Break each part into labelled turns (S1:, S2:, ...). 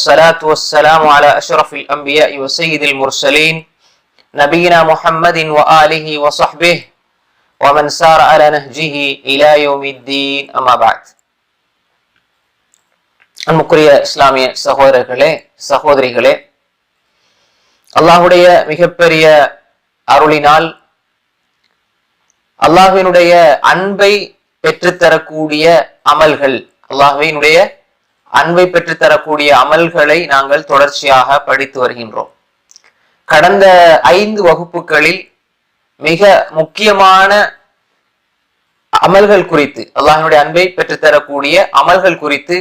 S1: والصلاة والسلام على أشرف الأنبياء وسيد المرسلين نبينا محمد وآله وصحبه ومن سار على نهجه إلى يوم الدين أما بعد. அன்புக்குரிய இஸ்லாமிய சகோதரர்களே சகோதரிகளே, அல்லாஹுடைய மிகப்பெரிய அருளினால் அல்லாஹ்வினுடைய அன்பை பெற்றுத்தரக்கூடிய அமல்கள், அல்லாஹ்வினுடைய அன்பை பெற்றுத்தரக்கூடிய அமல்களை நாங்கள் தொடர்ச்சியாக படித்து வருகின்றோம். கடந்த 5 வகுப்புகளில் மிக முக்கியமான அமல்கள் குறித்து, அல்லாஹ்வினுடைய அன்பை பெற்றுத்தரக்கூடிய அமல்கள் குறித்து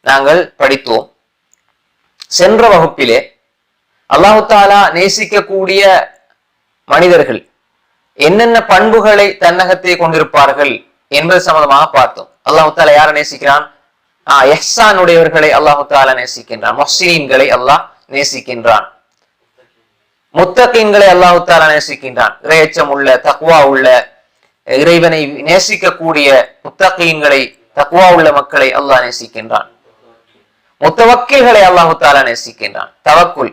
S1: நாங்கள் படித்தோம். சென்ற வகுப்பிலே அல்லாஹு தாலா நேசிக்கக்கூடிய மனிதர்கள் என்னென்ன பண்புகளை தன்னகத்தை கொண்டிருப்பார்கள் என்பது சம்பந்தமாக பார்த்தோம். அல்லாஹு தாலா யாரை நேசிக்கிறான்? இஹ்சான் உடையவர்களை அல்லாஹு தாலா நேசிக்கின்றான். முஹ்சினீன்களை அல்லாஹ் நேசிக்கின்றான். முத்தகீன்களை அல்லாஹு தாலா நேசிக்கின்றான். இறையச்சம் உள்ள, தக்வா உள்ள, இறைவனை நேசிக்கக்கூடிய முத்தகீன்களை, தக்வா உள்ள மக்களை அல்லாஹ் நேசிக்கின்றான். முத்தவக்கில்களை அல்லாஹு தாலா நேசிக்கின்றான். தவக்குல்,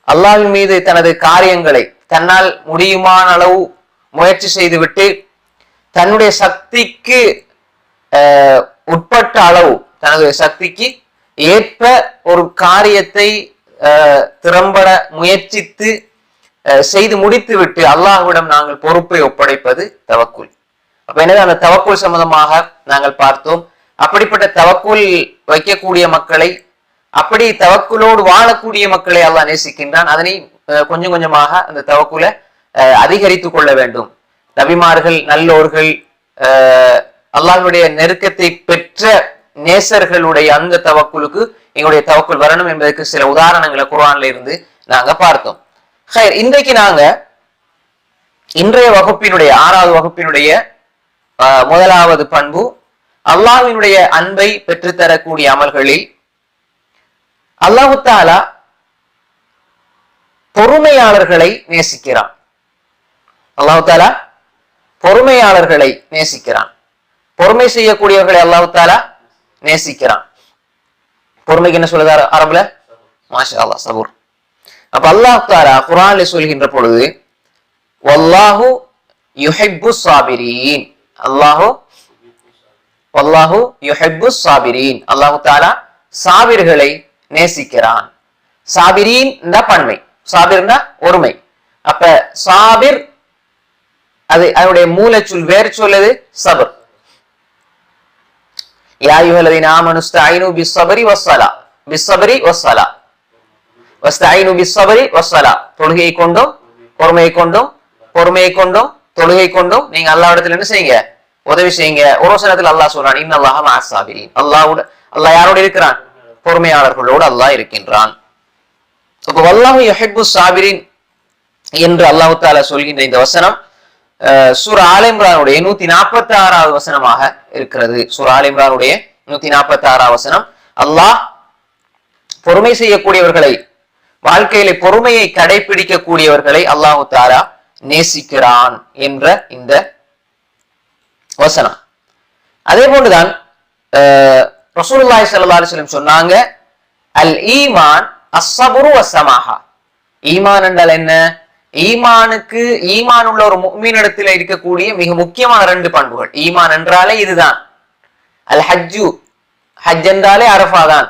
S1: அல்லாஹ்வின் மீது தனது காரியங்களை தன்னால் முடியுமான அளவு முயற்சி செய்துவிட்டு தன்னுடைய சக்திக்கு உட்பட்ட அளவு, தனது சக்திக்கு ஏற்ப ஒரு காரியத்தை திறம்பட முயற்சித்து செய்து முடித்து விட்டு அல்லாஹ்விடம் நாங்கள் பொறுப்பை ஒப்படைப்பது தவக்குல். அப்ப எனவே அந்த தவக்குல் சம்பந்தமாக நாங்கள் பார்த்தோம். அப்படிப்பட்ட தவக்குல் வைக்கக்கூடிய மக்களை, அப்படி தவக்குலோடு வாழக்கூடிய மக்களை அல்லாஹ் நேசிக்கின்றான். அதனை கொஞ்சம் கொஞ்சமாக அந்த தவக்குலை அதிகரித்து கொள்ள வேண்டும். நபிமார்கள், நல்லோர்கள், அல்லாஹ்வுடைய நெருக்கத்தை பெற்ற நேசர்களுடைய அந்த தவக்குலுக்கு எங்களுடைய தவக்குல் வரணும் என்பதற்கு சில உதாரணங்களை குர்ஆன்ல இருந்து நாங்க பார்த்தோம். இன்றைக்கு நாங்க இன்றைய வகுப்பினுடைய 6வது வகுப்பினுடைய முதலாவது பண்பு, அல்லாஹ்வினுடைய அன்பை பெற்றுத்தரக்கூடிய அமல்களில் அல்லாஹு தஆலா பொறுமையாளர்களை நேசிக்கிறான். அல்லாஹு தஆலா பொறுமையாளர்களை நேசிக்கிறான். பொறுமை செய்யக்கூடியவர்களை அல்லாஹு தஆலா நேசிக்கிறான். பொறுமைக்கு என்ன சொல்லுதாரு அரபுல? மாஷா அல்லாஹ், சபூர். அப்ப அல்லாஹ் தஆலா குர்ஆன்ல சொல்கின்ற பொழுது வல்லாஹு யுஹிப்புஸ் சாபிரீன், வல்லாஹு யுஹிப்புஸ் சாபிரீன், அல்லாஹு தஆலா சாபிர்களை நேசிக்கிறான். சாபிரீன் என்ற பன்மை, சாபிர்னா ஒருமை. அப்ப சாபிர் அது அதனுடைய மூலச்சொல், வேறு சொல்லுது சபர். யா அய்யுஹல்லதீன ஆமனு இஸ்தஈனு பிஸ்ஸப்ரி வஸ்ஸலா, பிஸ்ஸப்ரி வஸ்ஸலா, வஸ்தஈனு பிஸ்ஸப்ரி வஸ்ஸலா. தொழுகை கொண்டும் பொறுமையை கொண்டும், பொறுமையை கொண்டும் தொழுகை கொண்டும் நீங்க அல்லாஹ்விடத்தில் என்ன செய்யுங்க? உதவி செய்யுங்க. ஒரு வசனத்தில் அல்லாஹ் சொல்றான், இன்னல்லாஹ மஅஸ் ஸாபிரீன். அல்லாஹ் யாரோடு இருக்கிறான்? பொறுமையாளர்களோடு அல்லாஹ் இருக்கின்றான். அப்ப வல்லாஹு யுஹிப்புஸ் சாபிரீன் என்று அல்லாஹ் தஆலா சொல்கின்ற இந்த வசனம் சூரா ஆல இம்ரானுடைய 146வது வசனமாக இருக்கிறது. சூரா ஆல இம்ரானுடைய 146வது வசனம், அல்லாஹ் பொறுமை செய்யக்கூடியவர்களை, வாழ்க்கையில பொறுமையை கடைபிடிக்கக்கூடியவர்களை அல்லாஹு தஆலா நேசிக்கிறான் என்ற இந்த வசனம். அதே போன்றுதான் ரசூலுல்லாஹி ஸல்லல்லாஹு அலைஹி வஸல்லம் சொன்னாங்க, அல் ஈமான் அஸ்ஸப்ரு வஸ்ஸமாஹா. ஈமான் என்றால் என்ன? ஈமானுக்கு, ஈமான் உள்ள ஒரு முஃமினிடத்தில் இருக்கக்கூடிய மிக முக்கியமான 2 பண்புகள். ஈமான் என்றாலே இதுதான். அல் ஹஜ்ஜு, ஹஜ் என்றாலே அரஃபா தான்.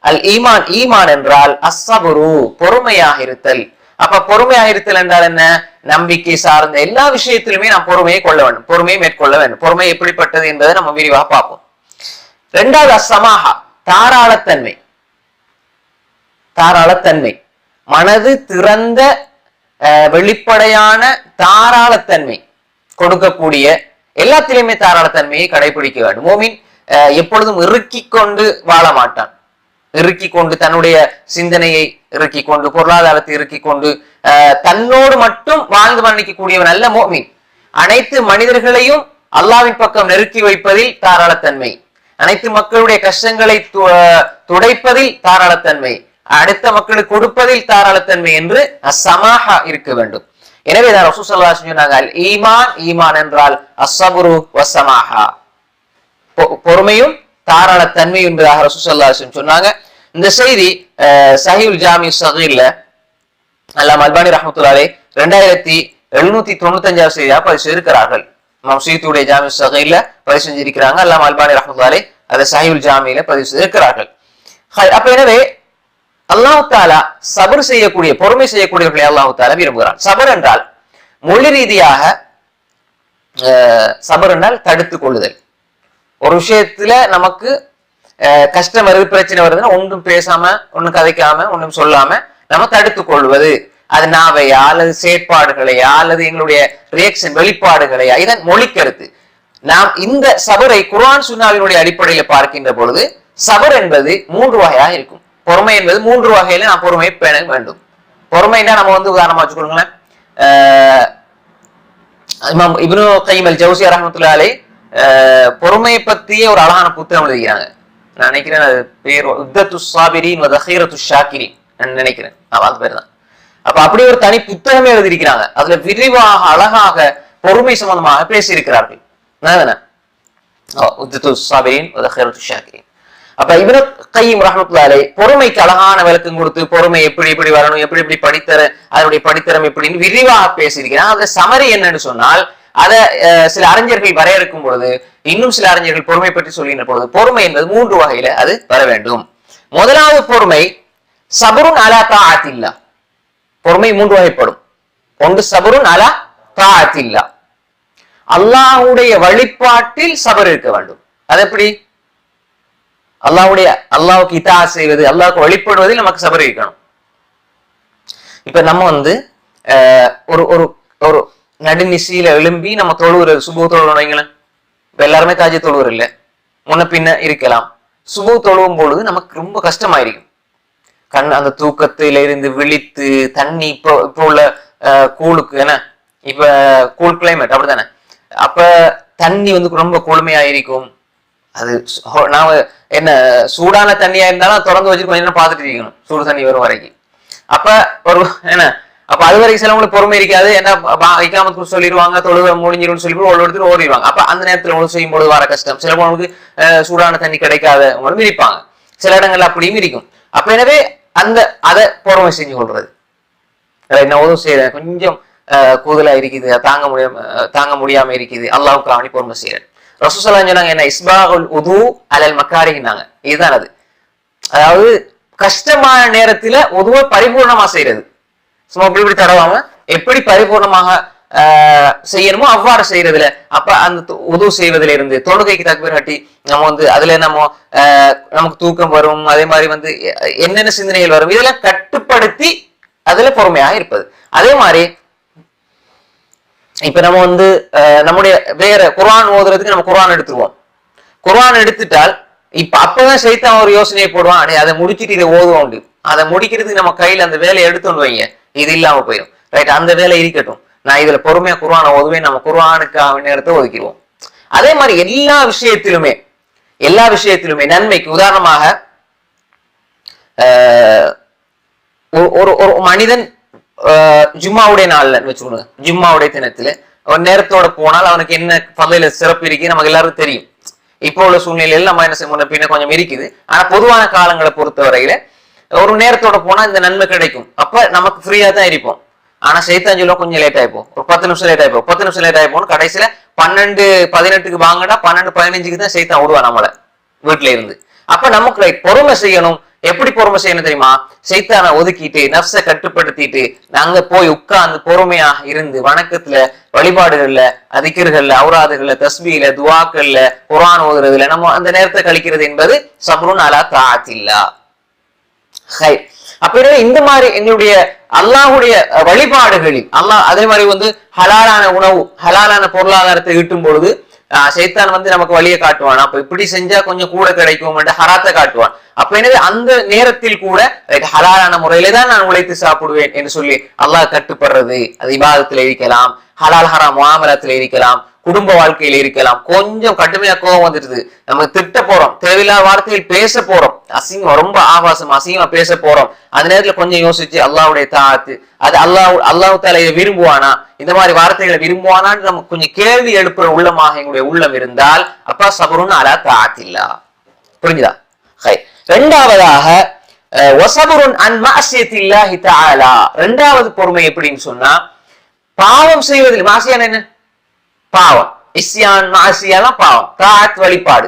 S1: அல் ஈமான், ஈமான் என்றால் அஸ்ஸப்ரு, பொறுமையாக இருத்தல். அப்ப பொறுமையாக இருத்தல் என்றால் என்ன? நம்பிக்கை சார்ந்த எல்லா விஷயத்திலுமே நாம் பொறுமையை கொள்ள வேண்டும், பொறுமையை மேற்கொள்ள வேண்டும். பொறுமை எப்படிப்பட்டது என்பதை நம்ம விரிவாக பார்ப்போம். 2வது அஸ்ஸமாஹா, தாராளத்தன்மை. தாராளத்தன்மை, மனது திறந்த வெளிப்படையான தாராளத்தன்மை கொடுக்கக்கூடிய, எல்லாத்திலுமே தாராளத்தன்மையை கடைபிடிக்க வேண்டும். மோமின் எப்பொழுதும் இறுக்கி கொண்டு வாழ மாட்டான். இறுக்கி கொண்டு, தன்னுடைய சிந்தனையை இறுக்கி கொண்டு, பொருளாதாரத்தை இறுக்கி கொண்டு தன்னோடு மட்டும் வாழ்ந்து மரணிக்கக்கூடியவன் அல்ல மோமின். அனைத்து மனிதர்களையும் அல்லாஹ்வின் பக்கம் நெருக்கி வைப்பதில் தாராளத்தன்மை, அனைத்து மக்களுடைய கஷ்டங்களை துடைப்பதில் தாராளத்தன்மை, அடுத்த மக்களுக்கு கொடுப்பதில் தாராளத்தன்மை என்று அஸ்ஸமாஹா இருக்க வேண்டும். எனவே தான் ரசூல் ஸல்லல்லாஹு அலைஹி வஸல்லம் சொன்னாங்க, ஈமான், ஈமான் என்றால் அஸ்ஸப்ரு வஸ்ஸமாஹா, பொறுமையும் தாராள தன்மை என்பதாக ரசூலுல்லாஹி ஸல்லல்லாஹு அலைஹி வஸல்லம் சொன்னாங்க. இந்த செய்தி சஹீஹுல் ஜாமி ஸகீர்ல அல்லாம அல்பானி ரஹ்மத்துல்லாஹி அலைஹி 2795 செய்தியாக பதிவு செய்திருக்கிறார்கள். இமாம் ஸுயூத்தியுடைய ஜாமி ஸகீர்ல பதிவு செஞ்சிருக்கிறாங்க. அல்லாம அல்பானி ரஹ்மத்துல்லாஹி அலைஹி அதை சஹீஹுல் ஜாமியில பதிவு செய்திருக்கிறார்கள். அப்ப எனவே அல்லாஹ் தஆலா சபர் செய்யக்கூடிய பொறுமை செய்யக்கூடியவர்களை அல்லாஹ் தஆலா விரும்புகிறான். சபர் என்றால் மொழி ரீதியாக சபர் என்றால் தடுத்து கொள்ளுதல். ஒரு விஷயத்துல நமக்கு கஷ்டம் வருது, பிரச்சனை வருதுன்னா ஒன்றும் பேசாம, ஒன்றும் கதைக்காம, ஒன்றும் சொல்லாம நம்ம தடுத்து கொள்வது. அது நாவையா அல்லது செயற்பாடுகளையா அல்லது எங்களுடைய ரியாக்ஷன் வெளிப்பாடுகளையா, இதன் மொழி கருத்து. நாம் இந்த சபரை குர்ஆன் சுன்னாவினுடைய அடிப்படையில பார்க்கின்ற பொழுது சபர் என்பது 3 வகையாக இருக்கும். பொறுமை என்பது 3 வகையில நாம் பொறுமையை பேண வேண்டும். பொறுமைன்னா நம்ம உதாரணமா வச்சுக்கொள்ளுங்களேன், இமாம் இப்னு கைம் அல் ஜௌஸியா ரஹ்மத்துல்லாஹி அலைஹி பொறுமையை பத்திய ஒரு அழகான புத்தகம் எழுதிக்கிறாங்க. நான் நினைக்கிறேன் அது பேர் உத்தத்துஸ் சாபிரீன் வ தஹீரத்துஷ் ஷாக்கிரீன் நினைக்கிறேன், அது பேர் தான். அப்ப அப்படி ஒரு தனி புத்தகமே எழுதியிருக்கிறாங்க. அதுல விரிவாக அழகாக பொறுமை சம்பந்தமாக பேசியிருக்கிறார்கள். உத்தத்துஸ் சாபிரீன் வ தஹீரத்துஷ் ஷாக்கிரீன். அப்ப இப்னு கைம் ரஹ்மத்துல்லாஹி அலைஹி பொறுமைக்கு அழகான விளக்கம் கொடுத்து பொறுமை எப்படி எப்படி வரணும், எப்படி எப்படி அதனுடைய படித்தரம் எப்படின்னு விரிவாக பேசியிருக்கிறாங்க. அதுல சமரி என்னன்னு சொன்னால், அத சில அறிஞர்கள் வரையறுக்கும் பொழுது, இன்னும் சில அறிஞர்கள் பொறுமை பற்றி சொல்கின்ற பொழுது, பொறுமை என்பது 3 வகையில அது வர வேண்டும். முதலாவது பொறுமை சபருன் அலா தாஅத்தில்லா. பொறுமை 3 வகைப்படும். ஒன்று சபருன் அலா தாஅத்தில்லா, அல்லாஹ்வுடைய வழிபாட்டில் சபர் இருக்க வேண்டும். அது எப்படி? அல்லாஹ்வுக்கு இத்தாஅத் செய்வது, அல்லாஹ்வுக்கு வழிபடுவதில் நமக்கு சபர் இருக்கணும். இப்ப நம்ம ஒரு ஒரு ஒரு நடுநிசையில எழும்பி நம்ம தொழுவுறது, சுபு தொழுவோம் வைங்களேன். இப்ப எல்லாருமே தாஜி தொழுவுற இல்ல, முன்ன பின்ன இருக்கலாம். சுபு தொழுவும் பொழுது நமக்கு ரொம்ப கஷ்டமாயிருக்கும். அந்த தூக்கத்தில இருந்து விழித்து தண்ணி இப்ப உள்ள கூழுக்கு என்ன, இப்ப கூல் கிளைமேட் அப்படித்தானே, அப்ப தண்ணி ரொம்ப குளுமையாயிருக்கும். அது நாம என்ன சூடான தண்ணியா இருந்தாலும் திறந்து வச்சுட்டு கொஞ்ச நேரம் பார்த்துட்டு இருக்கணும், சூடு தண்ணி வரும் வரைக்கும். அப்ப ஒரு என்ன, அப்ப அது வரைக்கும் சிலவங்களுக்கு பொறுமை இருக்காது. என்ன இக்காமத்து சொல்லிடுவாங்க, தொழுவ முடிஞ்சிரும்னு சொல்லி ஒரு எடுத்துட்டு ஓடிடுவாங்க. அப்ப அந்த நேரத்துல உணவு செய்யும் பொழுது வர கஷ்டம், சிலவங்களுக்கு சூடான தண்ணி கிடைக்காத உங்களும் மிதிப்பாங்க, சில இடங்கள்ல அப்படியும் இருக்கும். அப்ப எனவே அதை பொறுமை செஞ்சு கொள்றது. என்ன உதவும் செய்யறேன், கொஞ்சம் கூதலா இருக்குது, தாங்க முடியாம இருக்குது, அல்லாஹ்வுக்கு அவனி பொறுமை செய்யறேன். ரசூலுல்லாஹி ஸல்லல்லாஹு அலைஹி வஸல்லம் என்ன இஸ்பாகுல் உது அலல் மக்காரிஹ்னாங்க. இதுதான் அது. அதாவது கஷ்டமான நேரத்துல உதுவை பரிபூர்ணமா செய்யறது. சும்மா இப்படி தடவாம எப்படி பரிபூர்ணமாக செய்யணுமோ அவ்வாறு செய்யறதுல. அப்ப அந்த உது செய்வதில இருந்து தொழுகைக்கு தக்பீர் கட்டி நம்ம அதுல நமக்கு தூக்கம் வரும், அதே மாதிரி என்னென்ன சிந்தனைகள் வரும், இதெல்லாம் கட்டுப்படுத்தி அதுல பொறுமையாக இருப்பது. அதே மாதிரி இப்ப நம்ம நம்முடைய வேற குர்ஆன் ஓதுறதுக்கு நம்ம குர்ஆன் எடுத்துருவோம். குர்ஆன் எடுத்துட்டால் இப்ப அப்பதான் சைத்தான் ஒரு யோசனையை போடுவான், அதை முடிச்சுட்டு இதை ஓதுவோம். அதை முடிக்கிறதுக்கு நம்ம கையில அந்த வேலையை எடுத்துன்னு வைங்க, இது இல்லாம போயிடும். ரைட், அந்த வேலை இருக்கட்டும், நான் இதுல பொறுமையா குர்ஆனை ஓதுவேன், நம்ம குர்ஆனுக்காக நேரத்தை ஒதுக்கிடுவோம். அதே மாதிரி எல்லா விஷயத்திலுமே நன்மைக்கு உதாரணமாக ஒரு மனிதன் ஜும்மாவுடைய நாள்ல வச்சுக்கோங்க, ஜும்மாவுடைய தினத்துல அவன் நேரத்தோட போனால் அவனுக்கு என்ன பல்லையில சிறப்பு இருக்கு நமக்கு எல்லாருக்கும் தெரியும். இப்போ உள்ள சூழ்நிலையில நம்ம என்ன செய்ய பின்ன கொஞ்சம் இருக்குது. ஆனா பொதுவான காலங்களை பொறுத்த வரையில ஒரு நேரத்தோட போனா இந்த நன்மை கிடைக்கும். அப்ப நமக்கு ஃப்ரீயா தான் இருப்போம். ஆனா சைத்தான் சொல்லுவோம் கொஞ்சம் லேட் ஆயிப்போம், ஒரு 10 நிமிஷம் லேட் ஆயிப்போம், 10 நிமிஷம் லேட் ஆயிப்போம். கடைசியில 12:18 வாங்கடா 12:15 தான் சைத்தான் விடுவா நம்மள வீட்டுல இருந்து. அப்ப நமக்கு பொறுமை செய்யணும். எப்படி பொறுமை செய்யணும் தெரியுமா? சைத்தானை ஒதுக்கிட்டு நஃப்ஸை கட்டுப்படுத்திட்டு நாங்க போய் உட்கார்ந்து பொறுமையாக இருந்து வணக்கத்துல, வழிபாடுகள்ல, அதிகர்கள்ல, அவுராதுகள்ல, தஸ்பீல, துவாக்கள்ல, குர்ஆன் ஓதுறதுல நம்ம அந்த நேரத்தை கழிக்கிறது என்பது சப்ருன் அலா தாஅத்தில்லா. அப்ப இந்த மாதிரி எங்களுடைய அல்லாஹ்வுடைய வழிபாடுகளில் அதே மாதிரி ஹலாலான உணவு, ஹலாலான பொருளாதாரத்தை ஈட்டும் பொழுது சைத்தான் நமக்கு வழியை காட்டுவான். அப்ப இப்படி செஞ்சா கொஞ்சம் கூட கிடைக்கும், ஹராத்தை காட்டுவான். அப்ப எனவே அந்த நேரத்தில் கூட ஹலாலான முறையில தான் நான் உழைத்து சாப்பிடுவேன் என்று சொல்லி அல்லாஹ் கட்டுப்படுறது. அது இபாதத்துல இருக்கலாம், ஹலால் ஹராம் முஆமலத்துல இருக்கலாம், குடும்ப வாழ்க்கையில இருக்கலாம். கொஞ்சம் கடுமையா கோபம் வந்துடுது, நம்ம திட்ட போறோம், தேவையில்லாத வார்த்தைகள் பேச போறோம், அசிங்கம் ரொம்ப ஆபாசம் அசிங்கமா பேச போறோம். அந்த நேரத்துல கொஞ்சம் யோசிச்சு அல்லாஹ்வுடைய தாஅத், அது அல்லாஹ் தஆலா இதை விரும்புவானா, இந்த மாதிரி வார்த்தைகளை விரும்புவானான்னு நம்ம கொஞ்சம் கேள்வி எழுப்புற உள்ளமாக எங்களுடைய உள்ளம் இருந்தால் அப்பா சபருன் அலா தாஅத்தில்லா. புரிஞ்சுதா? இரண்டாவதாக வஸபுருன் அன் மஅசியத்தில்லாஹி தஆலா, இரண்டாவது பொறுமை எப்படின்னு சொன்னா, பாவம் செய்வதில், மாசியான என்ன பாவம், இஸ்யான் மாசியாலாம் பாவம், தாஅத் வழிபாடு,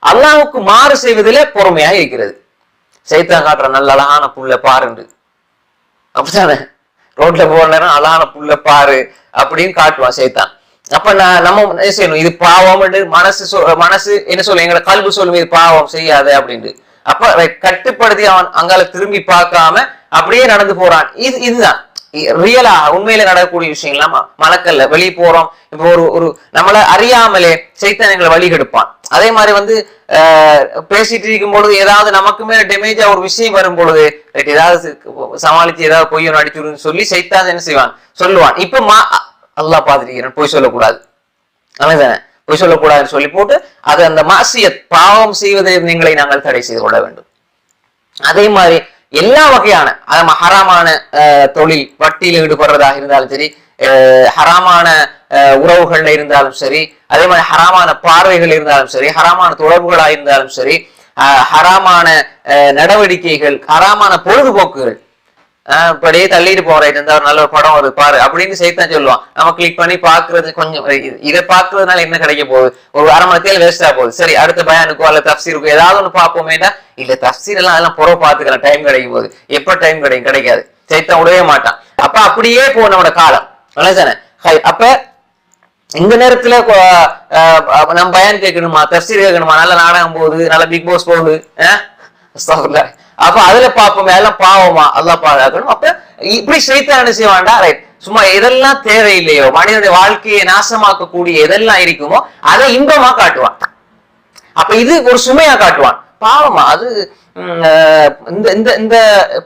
S1: அல்லாஹ்வுக்கு மாறு செய்வதிலே பொறுமையாக இருக்கிறது. சைத்தான் காட்டுற நல்ல அழகான புல்ல பாருண்டு, அப்படித்தானே, ரோட்ல போற நேரம் அழகான புல்ல பாரு அப்படின்னு காட்டுவான் சைத்தான். அப்ப நம்ம என்ன செய்யணும், இது பாவம், மனசு என்ன சொல்லும், எங்களை கல்வி சொல்லும் இது பாவம் செய்யாத அப்படின்ட்டு. அப்ப கட்டுப்படுத்தி அவன் அங்கால திரும்பி பார்க்காம அப்படியே நடந்து போறான். இதுதான் ரியலா உண்மையில நடக்கக்கூடிய விஷயங்கள். மலக்கல்ல வெளியே போறோம், இப்ப ஒரு நம்மளை அறியாமலே சைத்தான் எங்களை வழி கெடுப்பான். அதே மாதிரி பேசிட்டு இருக்கும் பொழுது ஏதாவது நமக்கு மேல டேமேஜா ஒரு விஷயம் வரும் பொழுது ஏதாவது சமாளிச்சு ஏதாவது பொய்யோ நடிச்சுடுன்னு சொல்லி சைத்தான் என்ன செய்வான், சொல்லுவான். இப்ப அல்லாஹ் பாத்துக்கிறேன், பொய் சொல்லக்கூடாது, அதுதானே, பொய் சொல்லக்கூடாதுன்னு சொல்லி போட்டு அது அந்த மாசியத் பாவம் செய்வதை நீங்களை நாங்கள் தடை செய்து கொள்ள வேண்டும். அதே மாதிரி எல்லா வகையான ஹராமான தொழில், வட்டியில் ஈடுபடுறதாக இருந்தாலும் சரி, ஹராமான உறவுகள்ல இருந்தாலும் சரி, அதே மாதிரி ஹராமான பார்வைகள் இருந்தாலும் சரி, ஹராமான தொடர்புகளாக இருந்தாலும் சரி, ஹராமான நடவடிக்கைகள், ஹராமான பொழுதுபோக்குகள், இப்படியே தள்ளிட்டு போறேன் இருந்தா ஒரு நல்ல ஒரு படம் வருது பாரு அப்படின்னு சைத்தான் சொல்லுவான். நம்ம கிளிக் பண்ணி பாக்குறது, கொஞ்சம் இதை பாக்குறதுனால என்ன கிடைக்க போகுது, ஒரு அரை மணி நேரத்தில் வேஸ்டா போகுது. சரி, அடுத்த பயானுக்கோ அல்ல தப்சீருக்கோ ஏதாவது ஒண்ணு பார்ப்போமேடா, இல்ல தப்சீர் எல்லாம் அதெல்லாம் புறவு பாத்துக்கலாம், டைம் கிடைக்கும் போது. எப்ப டைம் கிடைக்காது, சைத்தான் விடவே மாட்டான். அப்ப அப்படியே போ நம்மளோட காலம். அப்ப இந்த நேரத்துல நம்ம பயான் கேட்கணுமா, தப்சீர் கேட்கணுமா, நல்ல நாடகம் போகுது, நல்ல பிக் பாஸ் போகுது, அப்ப அதுல பாப்போம் எல்லாம் பாவமா, அல்லாஹ் பாதுகாக்கணும். அப்ப இப்படி சைத்தான் என்ன செய்வான்டா, ரைட், சும்மா எதெல்லாம் தேவையில்லையோ, மனிதனுடைய வாழ்க்கையை நாசமாக்கக்கூடிய எதெல்லாம் இருக்குமோ அதை இன்பமா காட்டுவான். அப்ப இது ஒரு சுமையா காட்டுவான். பாவமா அது, இந்த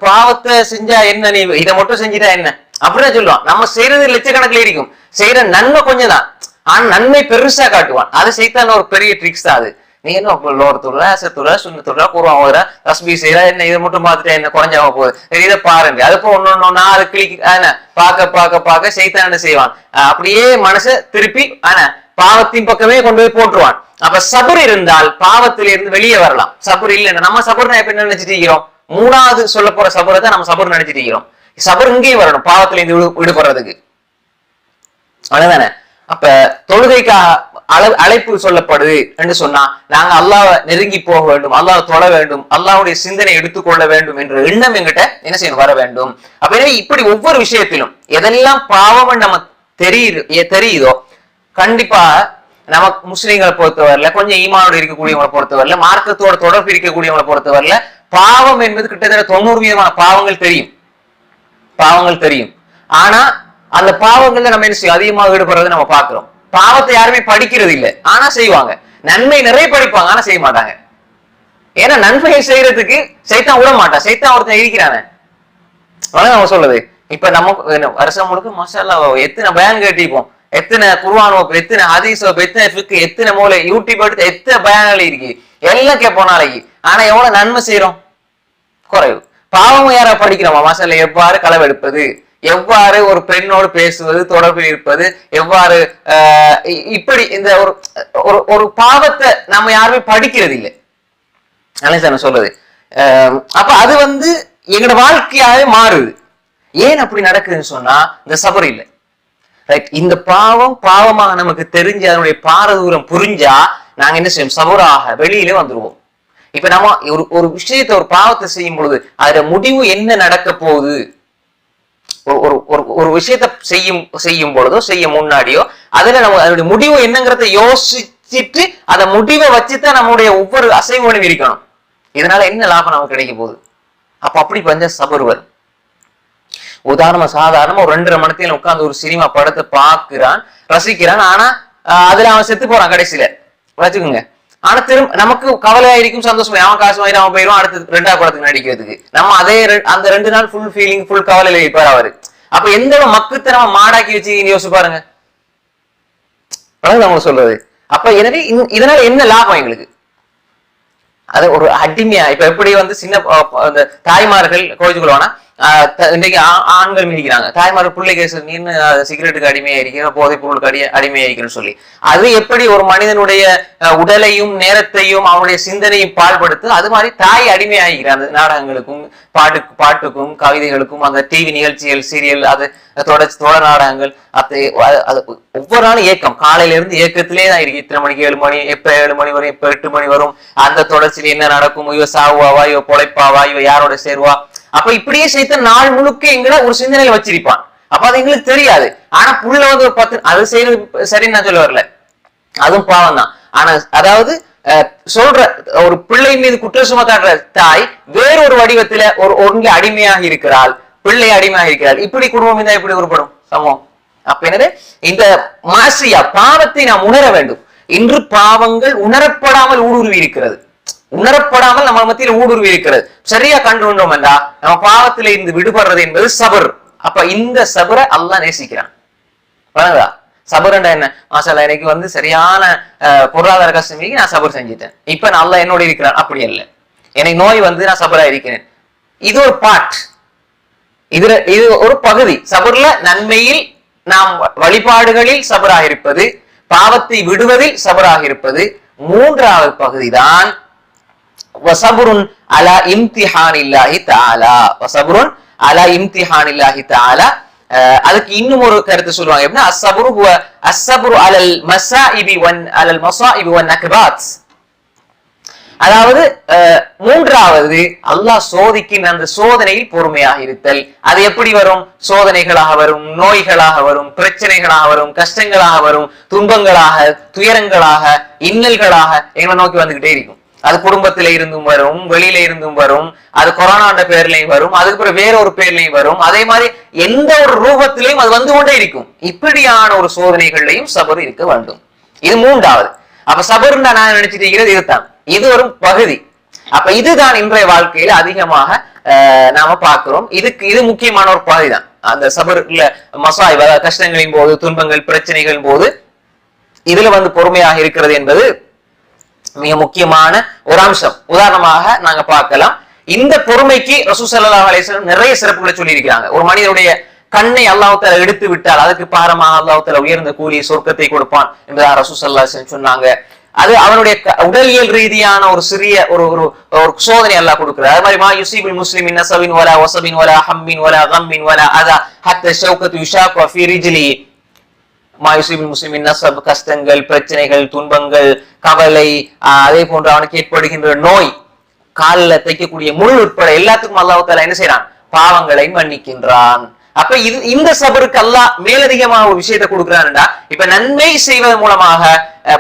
S1: பாவத்தை செஞ்சா என்ன, நீ இதை மட்டும் செஞ்சுட்டா என்ன அப்படிதான் சொல்லுவான். நம்ம செய்யறது லட்சக்கணக்கில் இருக்கும், செய்யற நன்மை கொஞ்சம் தான், ஆனா நன்மை பெருசா காட்டுவான். அது சைத்தான் ஒரு பெரிய ட்ரிக்ஸ் தான் அது. நீ என்ன லோர் துறா, அசத்துறா, சுண்ணத்துறா, குருவான் ஓதுற, தஸ்பீ செய்யற, என்ன இதை மட்டும் பார்த்துட்டு என்ன குறைஞ்சாம போகுது, இதை பாருங்க. அதுப்போ ஒன்னு 4 கிளிக் பார்க்க சைத்தான் என்ன செய்வான், அப்படியே மனசை திருப்பி பாவத்தின் பக்கமே கொண்டு போய் போட்டுருவான். அப்ப சபர் இருந்தால் பாவத்திலிருந்து வெளியே வரலாம். சபர் இல்லைன்னா நம்ம சபர் எப்ப நினைச்சிட்டு இருக்கிறோம், மூணாவது சொல்ல போற சபரை தான் நம்ம சபர் நினைச்சிட்டு இருக்கிறோம். சபர் இங்கேயும் வரணும் பாவத்திலிருந்து விடுபடுறதுக்கு, அவ்வளவுதானே. அப்ப தொழுகைக்காக அழைப்பு சொல்லப்படுது என்று சொன்னா, நாங்க அல்லாஹ்வை நெருங்கி போக வேண்டும், அல்லாஹ் தொழ வேண்டும், அல்லாஹ்வுடைய சிந்தனை எடுத்துக்கொள்ள வேண்டும் என்ற எண்ணம் எங்கிட்ட என்ன செய்யணும், வர வேண்டும். அப்ப இப்படி ஒவ்வொரு விஷயத்திலும் எதெல்லாம் பாவம் நம்ம தெரியுதோ, கண்டிப்பா நமக்கு முஸ்லீம்களை பொறுத்தவரையில, கொஞ்சம் ஈமானோடு இருக்கக்கூடியவங்களை பொறுத்தவரையில, மார்க்கத்தோட தொடர்பு இருக்கக்கூடியவங்களை பொறுத்தவரையில பாவம் என்பது கிட்டத்தட்ட 90% பாவங்கள் தெரியும். ஆனா அந்த பாவங்கள்ல நம்ம என்ன செய்யும், அதிகமாக ஈடுபடுறதை நம்ம பாக்குறோம். பாவத்தை யாருமே படிக்கிறது இல்லை, ஆனா செய்வாங்க. நன்மை நிறைய படிப்பாங்க, ஆனா செய்ய மாட்டாங்க. ஏன்னா நன்மையை செய்யறதுக்கு சைத்தான் விட மாட்டான். சைத்தான் ஒருத்தன் இருக்கிறானே, நம்ம சொல்லுது. இப்ப நம்ம வருஷம் முழுக்க மசாலா எத்தனை பயான் கேட்டிப்போம், எத்தனை குர்ஆன் வகுப்பு, எத்தனை ஹதீஸ் வகுப்பு, எத்தனை ஃபிக், எத்தனை மூளை யூடியூப் எடுத்து எத்தனை பயான்கள் இருக்கு, எல்லாம் கேட்போம் நாளைக்கு. ஆனா எவ்வளவு நன்மை செய்யறோம், குறைவு. பாவம் யார படிக்கிறோமா, மசாலா எவ்வாறு களவெடுப்பது, எவ்வாறு ஒரு பெண்ணோடு பேசுவது, தொடர்பில் இருப்பது, எவ்வாறு இப்படி இந்த ஒரு பாவத்தை நம்ம யாருமே படிக்கிறது இல்லை. சொல்லுது. அப்ப அது எங்களோட வாழ்க்கையாவே மாறுது. ஏன் அப்படி நடக்குதுன்னு சொன்னா, இந்த சபர் இல்லை. இந்த பாவமாக நமக்கு தெரிஞ்சு அதனுடைய பாரதூரம் புரிஞ்சா நாங்க என்ன செய்வோம், சபராக வெளியில வந்துருவோம். இப்ப நம்ம ஒரு விஷயத்தை, ஒரு பாவத்தை செய்யும் பொழுது அதோட முடிவு என்ன நடக்க போகுது, ஒரு விஷயத்த செய்யும் பொழுதோ செய்ய முன்னாடியோ அதுல நம்ம அதனுடைய முடிவு என்னங்கிறத யோசிச்சுட்டு அதை முடிவை வச்சுதான் நம்முடைய ஒவ்வொரு அசைவுகளும் இருக்கணும். இதனால என்ன லாபம் நமக்கு கிடைக்க போகுது. அப்ப அப்படி பஞ்ச சபர் வரும். சாதாரணமா ஒரு 2.5 மணி நேரம் உட்கார்ந்து ஒரு சினிமா படத்தை பார்க்கிறான், ரசிக்கிறான். ஆனா அதுல அவன் செத்து போறான் கடைசியில வச்சுக்கோங்க. ஆனா திரும்ப நமக்கு கவலையா இருக்கும், சந்தோஷமா, அவன் காசு வாங்கி அவன் போயிடும் அடுத்து 2ஆவது படத்துக்கு நடிக்கிறதுக்கு. நம்ம அந்த 2 நாள் ஃபுல் ஃபீலிங், ஃபுல் கவலையில இருப்பாரு அவரு. அப்ப எந்த மக்குத்தனமா மாடாக்கி வச்சு யோசிச்சு பாருங்க, அவங்க சொல்றது. அப்ப எனவே இதனால என்ன லாபம் எங்களுக்கு, அது ஒரு அடிமையா. இப்ப எப்படி சின்ன தாய்மார்கள் கோயிச்சுக்கொள்வானா, இன்றைக்கு ஆண்கள் மிதிக்கிறாங்க, தாய்மார் பிள்ளைக்கு நீன்னு சிகரெட்டுக்கு அடிமையா இருக்கிற, போதைப் பொருளுக்கு அடிமையா இருக்கிறன்னு சொல்லி. அது எப்படி ஒரு மனிதனுடைய உடலையும் நேரத்தையும் அவனுடைய சிந்தனையும் பாழ்படுத்து, அது மாதிரி தாய் அடிமையாகிறார் அந்த நாடகங்களுக்கும் பாட்டுக்கும் கவிதைகளுக்கும், அந்த டிவி நிகழ்ச்சிகள், சீரியல், அது தொடர் நாடகங்கள். அது ஒவ்வொரு நாளும் ஏக்கம், காலையில இருந்து ஏக்கத்திலே தான் இருக்கு. இத்தனை மணிக்கு 7 மணி, எப்ப 7 மணி வரும், எப்ப 8 மணி வரும், அந்த தொடர்ச்சியில என்ன நடக்கும், இவ சாவுவாவா, இவ பொழைப்பாவா, இவ யாரோட சேருவா. அப்ப இப்படியே சேர்த்த நாள் முழுக்க எங்களை ஒரு சிந்தனையில வச்சிருப்பான். அப்ப அது எங்களுக்கு தெரியாது. ஆனா புள்ள வந்து ஒரு 10 அது செய்யறது சரின்னு நான் சொல்ல வரல, அதுவும் பாவம் தான். ஆனா அதாவது சொல்ற ஒரு பிள்ளை மீது குற்ற சுமத்தாடுற தாய் வேறொரு வடிவத்துல ஒருங்க அடிமையாக இருக்கிறாள், பிள்ளை அடிமையாக இருக்கிறாள். இப்படி குடும்பம் இருந்தா எப்படி உருப்படும் சமூகம்? அப்ப என்னது, இந்த மாசியா பாவத்தை நாம் உணர வேண்டும். இன்று பாவங்கள் உணரப்படாமல் ஊடுருவி இருக்கிறது, உணரப்படாமல் நம்ம மத்தியில் ஊடுருவி இருக்கிறது. சரியா கண்டுகொண்டோம் என்றா நம்ம பாவத்தில இருந்து விடுபடுறது என்பது சபர். அப்ப இந்த சபரை அல்லாஹ் நேசிக்கிறான். சபர்ண்டா என்ன? மாஷால்லா, எனக்கு வந்து சரியான பொருளாதார கஷ்டம், நான் சபர் செஞ்சிட்டேன், இப்ப நான் அல்லாஹ் என்னோட இருக்கிறான். அப்படி அல்ல, எனக்கு நோய் வந்து நான் சபரா இருக்கிறேன். இது ஒரு பார்ட், இது ஒரு பகுதி. சபர்ல நன்மையில் நாம் வழிபாடுகளில் சபராக இருப்பது, பாவத்தை விடுவதில் சபராக இருப்பது. மூன்றாவது பகுதி தான் வஸபுருன் அலா இம்திஹானில்லாஹி தஆலா. வஸபுருன் அலா இம்திஹானில்லாஹி தஆலா. அதுக்கு இன்னும் ஒரு கருத்து சொல்லுவாங்க, எப்படின்னா அஸ்ஸபுரு ஹுவ அஸ்ஸபுரு அலல் மஸாயிபி வன் நக்பாத். அதாவது மூன்றாவது அல்லாஹ் சோதிக்கின்ற அந்த சோதனையில் பொறுமையாக இருத்தல். அது எப்படி வரும்? சோதனைகளாக வரும், நோய்களாக வரும், பிரச்சனைகளாக வரும், கஷ்டங்களாக வரும், துன்பங்களாக, துயரங்களாக, இன்னல்களாக எங்களை நோக்கி வந்துகிட்டே இருக்கும். அது குடும்பத்தில இருந்தும் வரும், வெளியில இருந்தும் வரும், அது கொரோனாண்ட பேர்லையும் வரும், அதுக்கு பிறகு வேறொரு பேர்லையும் வரும். அதே மாதிரி எந்த ஒரு ரூபத்திலையும் அது வந்து கொண்டே இருக்கும். இப்படியான ஒரு சோதனைகள்லையும் சபர் இருக்க வேண்டும். இது மூன்றாவது. அப்ப சபர்னா நான் நினைச்சிட்டு இருக்கிறது இதுதான், இது ஒரு பகுதி. அப்ப இதுதான் இன்றைய வாழ்க்கையில அதிகமாக நாம பார்க்கிறோம். இது முக்கியமான ஒரு பகுதி தான். அந்த சபர்ல மசாய், கஷ்டங்களின் போது, துன்பங்கள், பிரச்சனைகளின் போது இதுல வந்து பொறுமையாக இருக்கிறது என்பது மிக முக்கியமான ஒரு அம்சம். உதாரணமாக நாங்க பார்க்கலாம், இந்த பொறுமைக்கு ரசூல் ஸல்லல்லாஹு அலைஹி வஸல்லம் நிறைய சிறப்புகளை சொல்லி இருக்கிறாங்க. ஒரு மனிதனுடைய கண்ணை அல்லாஹ் தஆலா எடுத்து விட்டால் அதுக்கு பாரமாக அல்லாஹ் தஆலா உயர்ந்த கூலிய சொர்க்கத்தை கொடுப்பான் என்பதாக ரசூல் ஸல்லல்லாஹு அலைஹி வஸல்லம் சொன்னாங்க. அது அவனுடைய உடலியல் ரீதியான ஒரு சிறிய ஒரு சோதனை அல்லாஹ் கொடுக்கிறார். அது மாதிரி மா யுஸீபுல் முஸ்லிமின் நஸபின் வலா வஸபின் வலா ஹம்மின் வலா கம்மின் வலா அதா ஹத்தா ஷௌகத்து யுஷாகு ஃபீ ரிஜ்லி. மா யுஸீபுல் முஸ்லிமின் நஸப், கஷ்டங்கள், பிரச்சனைகள், துன்பங்கள், கவலை, அதே போன்று அவனுக்கு ஏற்படுகின்ற நோய், காலில் தைக்கக்கூடிய முள் உட்பட எல்லாத்துக்கும் அல்லாஹ் தஆலா என்ன செய்யறான்? பாவங்களை மன்னிக்கின்றான். அப்ப இந்த சபருக்கு அல்லாஹ் மேலதிகமாக ஒரு விஷயத்தை கொடுக்கிறான்டா, இப்ப நன்மை செய்வதன் மூலமாக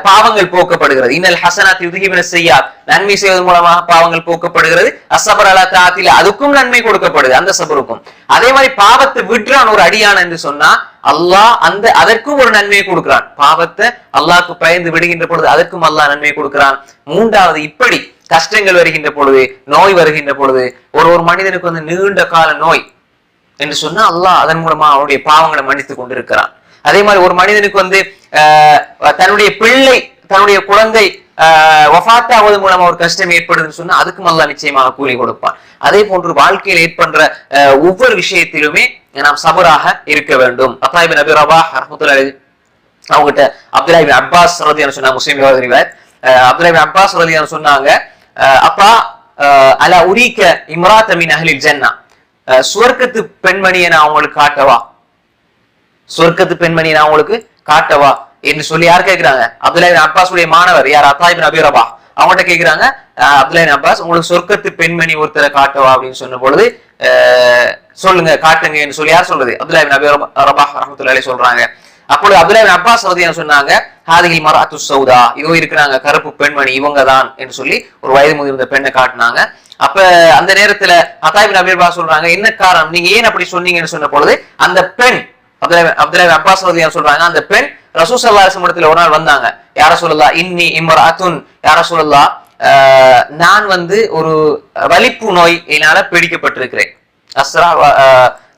S1: பாவங்கள் போக்கப்படுகிறது. இன்னல் ஹஸனாத் யுத்ஹிபுன ஸய்யாத், நன்மை செய்வதன் மூலமாக பாவங்கள் போக்கப்படுகிறது. அஸ்ஸபர் அலா தாஅத்தில், அதுக்கும் நன்மை கொடுக்கப்படுது அந்த சபருக்கும். அதே மாதிரி பாவத்தை விட்றான் ஒரு அடியான் என்று சொன்னா அல்லாஹ் அதற்கும் ஒரு நன்மையை கொடுக்கிறான். பாவத்தை அல்லாஹ்க்கு பயந்து விடுகின்ற பொழுது அதற்கும் அல்லாஹ் நன்மை கொடுக்கிறான். மூன்றாவது, இப்படி கஷ்டங்கள் வருகின்ற பொழுது, நோய் வருகின்ற பொழுது, ஒரு மனிதனுக்கு வந்து நீண்ட கால நோய் என்று சொன்னா அல்லாஹ் அதன் மூலமா அவருடைய பாவங்களை மன்னித்து கொண்டிருக்கிறான். அதே மாதிரி ஒரு மனிதனுக்கு வந்து தன்னுடைய பிள்ளை, தன்னுடைய குழந்தை வஃபாத்தாவது மூலமா ஒரு கஷ்டம் ஏற்படுதுன்னு சொன்னா அதுக்கும் அல்லாஹ் நிச்சயமாக கூலி கொடுப்பான். அதே போன்று வாழ்க்கையில் ஏற்படுற ஒவ்வொரு விஷயத்திலுமே நாம் சபராக இருக்க வேண்டும். அத்தாஹ் இப்னு அபி ரபாஹ் ரஹ்மத்துல்லாஹி அலைஹி அவங்ககிட்ட அப்துல்லாஹ் இப்னு அப்பாஸ் ரலியல்லாஹு சொன்னாங்க, முஸ்லிம் ரிவாயத். அப்துல்லாஹ் இப்னு அப்பாஸ் ரலியல்லாஹு சொன்னாங்க, அப்பா அலா உரீக இம்ராத மின் அஹ்லில் ஜன்னah, சுவர்க்கத்து பெண்மணியை நான் உங்களுக்கு காட்டவா, சொர்க்கத்து பெண்மணியை நான் உங்களுக்கு காட்டவா என்று சொல்லி யார் கேட்கிறாங்க? அப்துல்லாஹ் இப்னு அப்பாஸுடைய மாணவர் யார்? அத்தாஹ் இப்னு அபி ரபாஹ். அவங்கள்ட்ட கேட்கிறாங்க, அப்துல்லாஹ் இப்னு அப்பாஸ் உங்களுக்கு சொர்க்கத்து பெண்மணி ஒருத்தரை காட்டவா அப்படின்னு சொன்ன பொழுது சொல்லுங்க, காட்டுங்க என்று சொல்லி யார் சொல்றது? அப்துல்லாஹ் இப்னு அபி ரபாஹ் ரஹ்மத்துல்லாஹி அலைஹி சொல்றாங்க. அப்பொழுது அப்துல்லாஹ் இப்னு அப்பாஸ் ரலியல்லாஹு சொன்னாங்க, ஹாதிஹில் மர்அத்து ஸௌதா, இதோ இருக்கிறாங்க கருப்பு பெண்மணி, இவங்க தான் என்று சொல்லி ஒரு வயது முதிர்ந்த பெண்ணை காட்டினாங்க. அப்ப அந்த நேரத்துல அத்தாஹ் இப்னு அபி ரபாஹ் சொல்றாங்க, என்ன காரணம், நீங்க ஏன் அப்படி சொன்னீங்கன்னு சொன்ன பொழுது அந்த பெண் அப்துல்லாஹ் இப்னு அப்பாஸ் ரலியல்லாஹு சொல்றாங்க, அந்த பெண் ரசூல் ஸல்லல்லாஹு அலைஹி வஸல்லம் ஒரு நாள் வந்தாங்க. யா ரசூலல்லாஹ் இன்னி இம்ரஅத்துன், யா ரசூலல்லாஹ் நான் வந்து ஒரு வலிப்பு நோயினால பீடிக்கப்பட்டிருக்கிறேன்.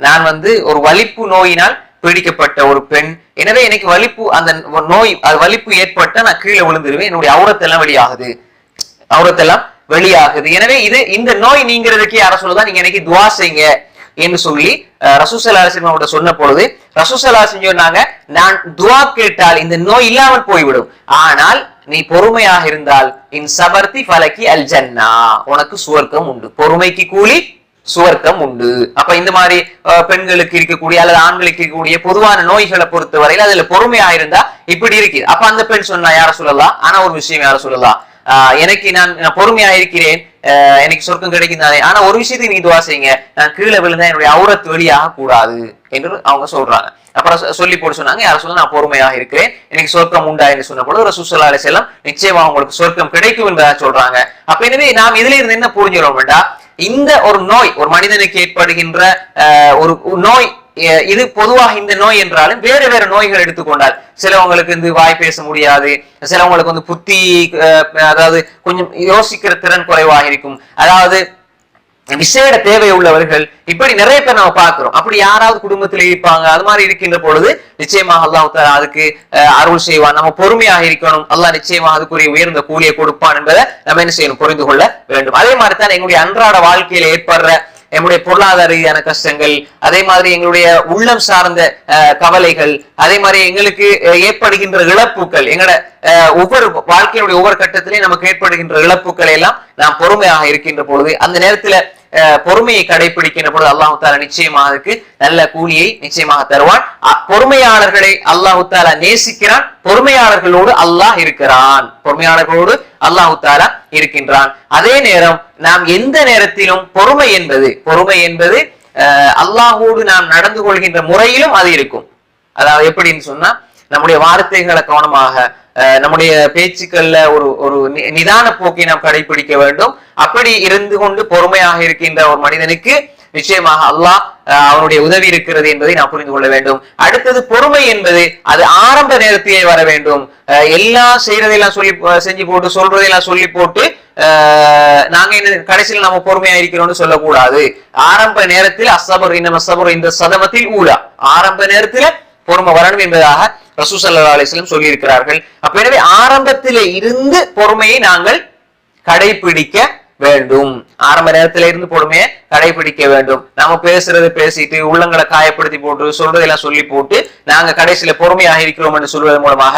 S1: நான் வந்து ஒரு வலிப்பு நோயினால் பீடிக்கப்பட்ட ஒரு பெண். எனவே எனக்கு வலிப்பு, அந்த நோய் வலிப்பு ஏற்பட்ட நான் கீழே விழுந்துருவேன், என்னுடைய அவுரத்தெல்லாம் வெளியாகுது. எனவே இந்த நோய் நீங்கிறதுக்கு யார சொல்லுதா, நீங்க எனக்கு துவா செய்யுங்க, என்று சொல்லி ரசூல் ஸல்லல்லாஹு அலைஹி வஸல்லம் சொன்ன பொழுது ரசூல் ஸல்லல்லாஹு அலைஹி வஸல்லம் சொன்னாங்க, நான் துஆ கேட்டால் இந்த நோய் இல்லாமல் போய்விடும், ஆனால் நீ பொறுமையாக இருந்தால் இன் சபர்தி ஃபலகி அல் ஜன்னா, உனக்கு சுவர்க்கம் உண்டு, பொறுமைக்கு கூலி சுவர்க்கம் உண்டு. அப்ப இந்த மாதிரி பெண்களுக்கு இருக்கக்கூடிய அல்லது ஆண்களுக்கு இருக்கக்கூடிய பொதுவான நோய்களை பொறுத்த வரையில் அதுல பொறுமையா இருந்தா இப்படி இருக்கு. அப்ப அந்த பெண் சொன்னா, யார சொல்லலாம், ஆனா ஒரு விஷயம் யார சொல்லலாம், எனக்கு நான் பொறுமையா இருக்கிறேன், எனக்கு சொர்க்கம் கிடைக்கும் தானே, ஆனா ஒரு விஷயத்தை நீ துவா செய்யுங்க, நான் கீழே விழுந்தா என்னுடைய அவுரத் வெளியாக கூடாது என்று அவங்க சொல்றாங்க. அப்புறம் சொல்லி போட்டு சொன்னாங்க, யார சொல்ல நான் பொறுமையாக இருக்கிறேன், எனக்கு சொர்க்கம் உண்டா என்று சொன்ன பொழுது ரசூல் ஸல்லல்லாஹு அலைஹி வஸல்லம் நிச்சயமா உங்களுக்கு சொர்க்கம் கிடைக்கும் என்பதாக சொல்றாங்க. அப்ப எனவே நாம் இதுல இருந்து என்ன புரிஞ்சுக்கிறோம் வேண்டா, இந்த ஒரு நோய் ஒரு மனிதனுக்கு ஏற்படுகின்ற ஒரு நோய், இது பொதுவாக இந்த நோய் என்றாலும் வேறு வேறு நோய்கள் எடுத்துக்கொண்டால் சிலவங்களுக்கு வந்து வாய் பேச முடியாது, சிலவங்களுக்கு வந்து புத்தி அதாவது கொஞ்சம் யோசிக்கிற திறன் குறைவாக இருக்கும், அதாவது விசேட தேவை உள்ளவர்கள், இப்படி நிறைய பேர் நம்ம பார்க்கிறோம். அப்படி யாராவது குடும்பத்தில் இருப்பாங்க. அது மாதிரி இருக்கின்ற பொழுது நிச்சயமாக அல்லாஹ் தஆலா அதுக்கு அருள் செய்வான். நம்ம பொறுமையாக இருக்கணும், அல்லாஹ் நிச்சயமாக அதுக்குரிய உயர்ந்த கூலியை கொடுப்பான் என்பதை நம்ம என்ன செய்யணும், புரிந்து கொள்ள வேண்டும். அதே மாதிரி தான் எங்களுடைய அன்றாட வாழ்க்கையில ஏற்படுற எங்களுடைய பொருளாதார ரீதியான கஷ்டங்கள், அதே மாதிரி எங்களுடைய உள்ளம் சார்ந்த கவலைகள், அதே மாதிரி எங்களுக்கு ஏற்படுகின்ற இழப்புகள், எங்களோட ஒவ்வொரு வாழ்க்கையினுடைய ஒவ்வொரு கட்டத்திலையும் நமக்கு ஏற்படுகின்ற இழப்புகளை எல்லாம் நாம் பொறுமையாக இருக்கின்ற பொழுது, அந்த நேரத்துல பொறுமையை கடைபிடிக்கின்ற பொழுது அல்லாஹ் தஆலா நிச்சயமாக அதுக்கு நல்ல கூலியை நிச்சயமாக தருவான். பொறுமையாளர்களை அல்லாஹ் தஆலா நேசிக்கிறான், பொறுமையாளர்களோடு அல்லாஹ் இருக்கிறான், பொறுமையாளர்களோடு அல்லாஹ் தஆலா இருக்கின்றான். அதே நேரம் நாம் எந்த நேரத்திலும் பொறுமை என்பது அல்லாஹோடு நாம் நடந்து கொள்கின்ற முறையிலும் அது இருக்கும். அதாவது எப்படின்னு சொன்னா, நம்முடைய வார்த்தைகளை கவனமாக, நம்முடைய பேச்சுக்கள்ல ஒரு நிதான போக்கை நாம் கடைபிடிக்க வேண்டும். அப்படி இருந்து கொண்டு பொறுமையாக இருக்கின்ற ஒரு மனிதனுக்கு நிச்சயமாக அல்லாஹ் அவனுடைய உதவி இருக்கிறது என்பதை நாம் புரிந்து கொள்ள வேண்டும். அடுத்தது பொறுமை என்பது அது ஆரம்ப நேரத்திலே வர வேண்டும். எல்லாம் செய்யறதையெல்லாம் செஞ்சு போட்டு சொல்றதையெல்லாம் சொல்லி போட்டு நாங்க என்ன கடைசியில் நம்ம பொறுமையா இருக்கிறோம்னு சொல்லக்கூடாது. ஆரம்ப நேரத்தில் அஸ்ஸபர் இன்னம ஸபரு இந்த சதமத்தில் ஊலா, ஆரம்ப நேரத்துல பொறுமை வரணும் என்பதாக ரசூல் ஸல்லல்லாஹு அலைஹி வஸல்லம் சொல்லி இருக்கிறார்கள். அப்ப எனவே ஆரம்பத்திலே இருந்து பொறுமையை நாங்கள் கடைபிடிக்க வேண்டும். ஆரம்ப நேரத்தில இருந்து பொறுமையை கடைபிடிக்க வேண்டும். நாம பேசுறது பேசிட்டு உள்ளங்களை காயப்படுத்தி போட்டு சொல்றதெல்லாம் சொல்லி போட்டு நாங்க கடைசியில பொறுமையாக இருக்கிறோம் என்று சொல்வதன் மூலமாக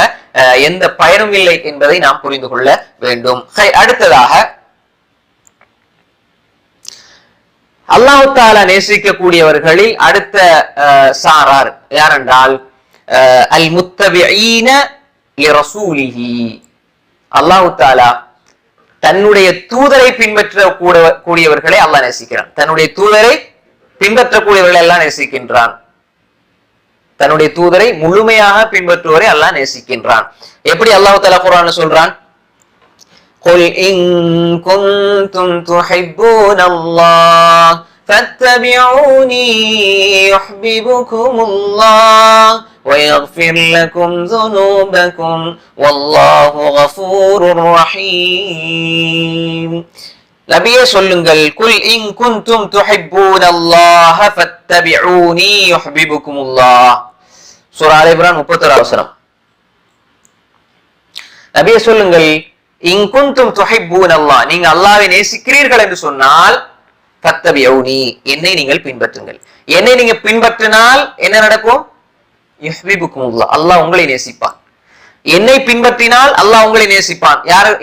S1: எந்த பயனும் இல்லை என்பதை நாம் புரிந்து கொள்ள வேண்டும். அடுத்ததாக அல்லாஹ் தஆலா நேசிக்கக்கூடியவர்களில் அடுத்த சாரார் யாரென்றால் அல் முத்தபிஈன லிரசூலிஹி. அல்லாஹ் தஆலா தன்னுடைய தூதரை பின்பற்ற கூடியவர்களை அல்லாஹ் நேசிக்கிறான். தன்னுடைய தூதரை பின்பற்றக்கூடியவர்களை எல்லாம் நேசிக்கின்றான். தன்னுடைய தூதரை முழுமையாக பின்பற்றுவரை அல்லாஹ் நேசிக்கின்றான். எப்படி அல்லாஹ் தஆலா குர்ஆன்ல சொல்றான், قل إن كنتم تحبون الله فاتبعوني يحببكم الله ويغفر لكم ذنوبكم والله غفور رحيم. நபியே சொல்லுங்கள், குல் இன் குன்தும் துஹிப்பூனல்லாஹ ஃபத்தபிஊனி யுஹ்பிபுகுமுல்லாஹ். சூரா ஆல இம்ரான் 31 வசனம். நபியே சொல்லுங்கள், இன் குன்தும் துஹிப்பூனல்லாஹ், நீங்க அல்லாஹ்வை நேசிக்கிறீர்கள் என்று சொன்னால் ஃபத்தபிஊனி, என்னை நீங்கள் பின்பற்றுங்கள். என்னை நீங்க பின்பற்றினால் என்ன நடக்கும்? யுஹ்பிபுகுமுல்லாஹ், அல்லாஹ் உங்களை நேசிப்பான். என்னை பின்பற்றினால் அல்லாஹ் உங்களை நேசிப்பான்.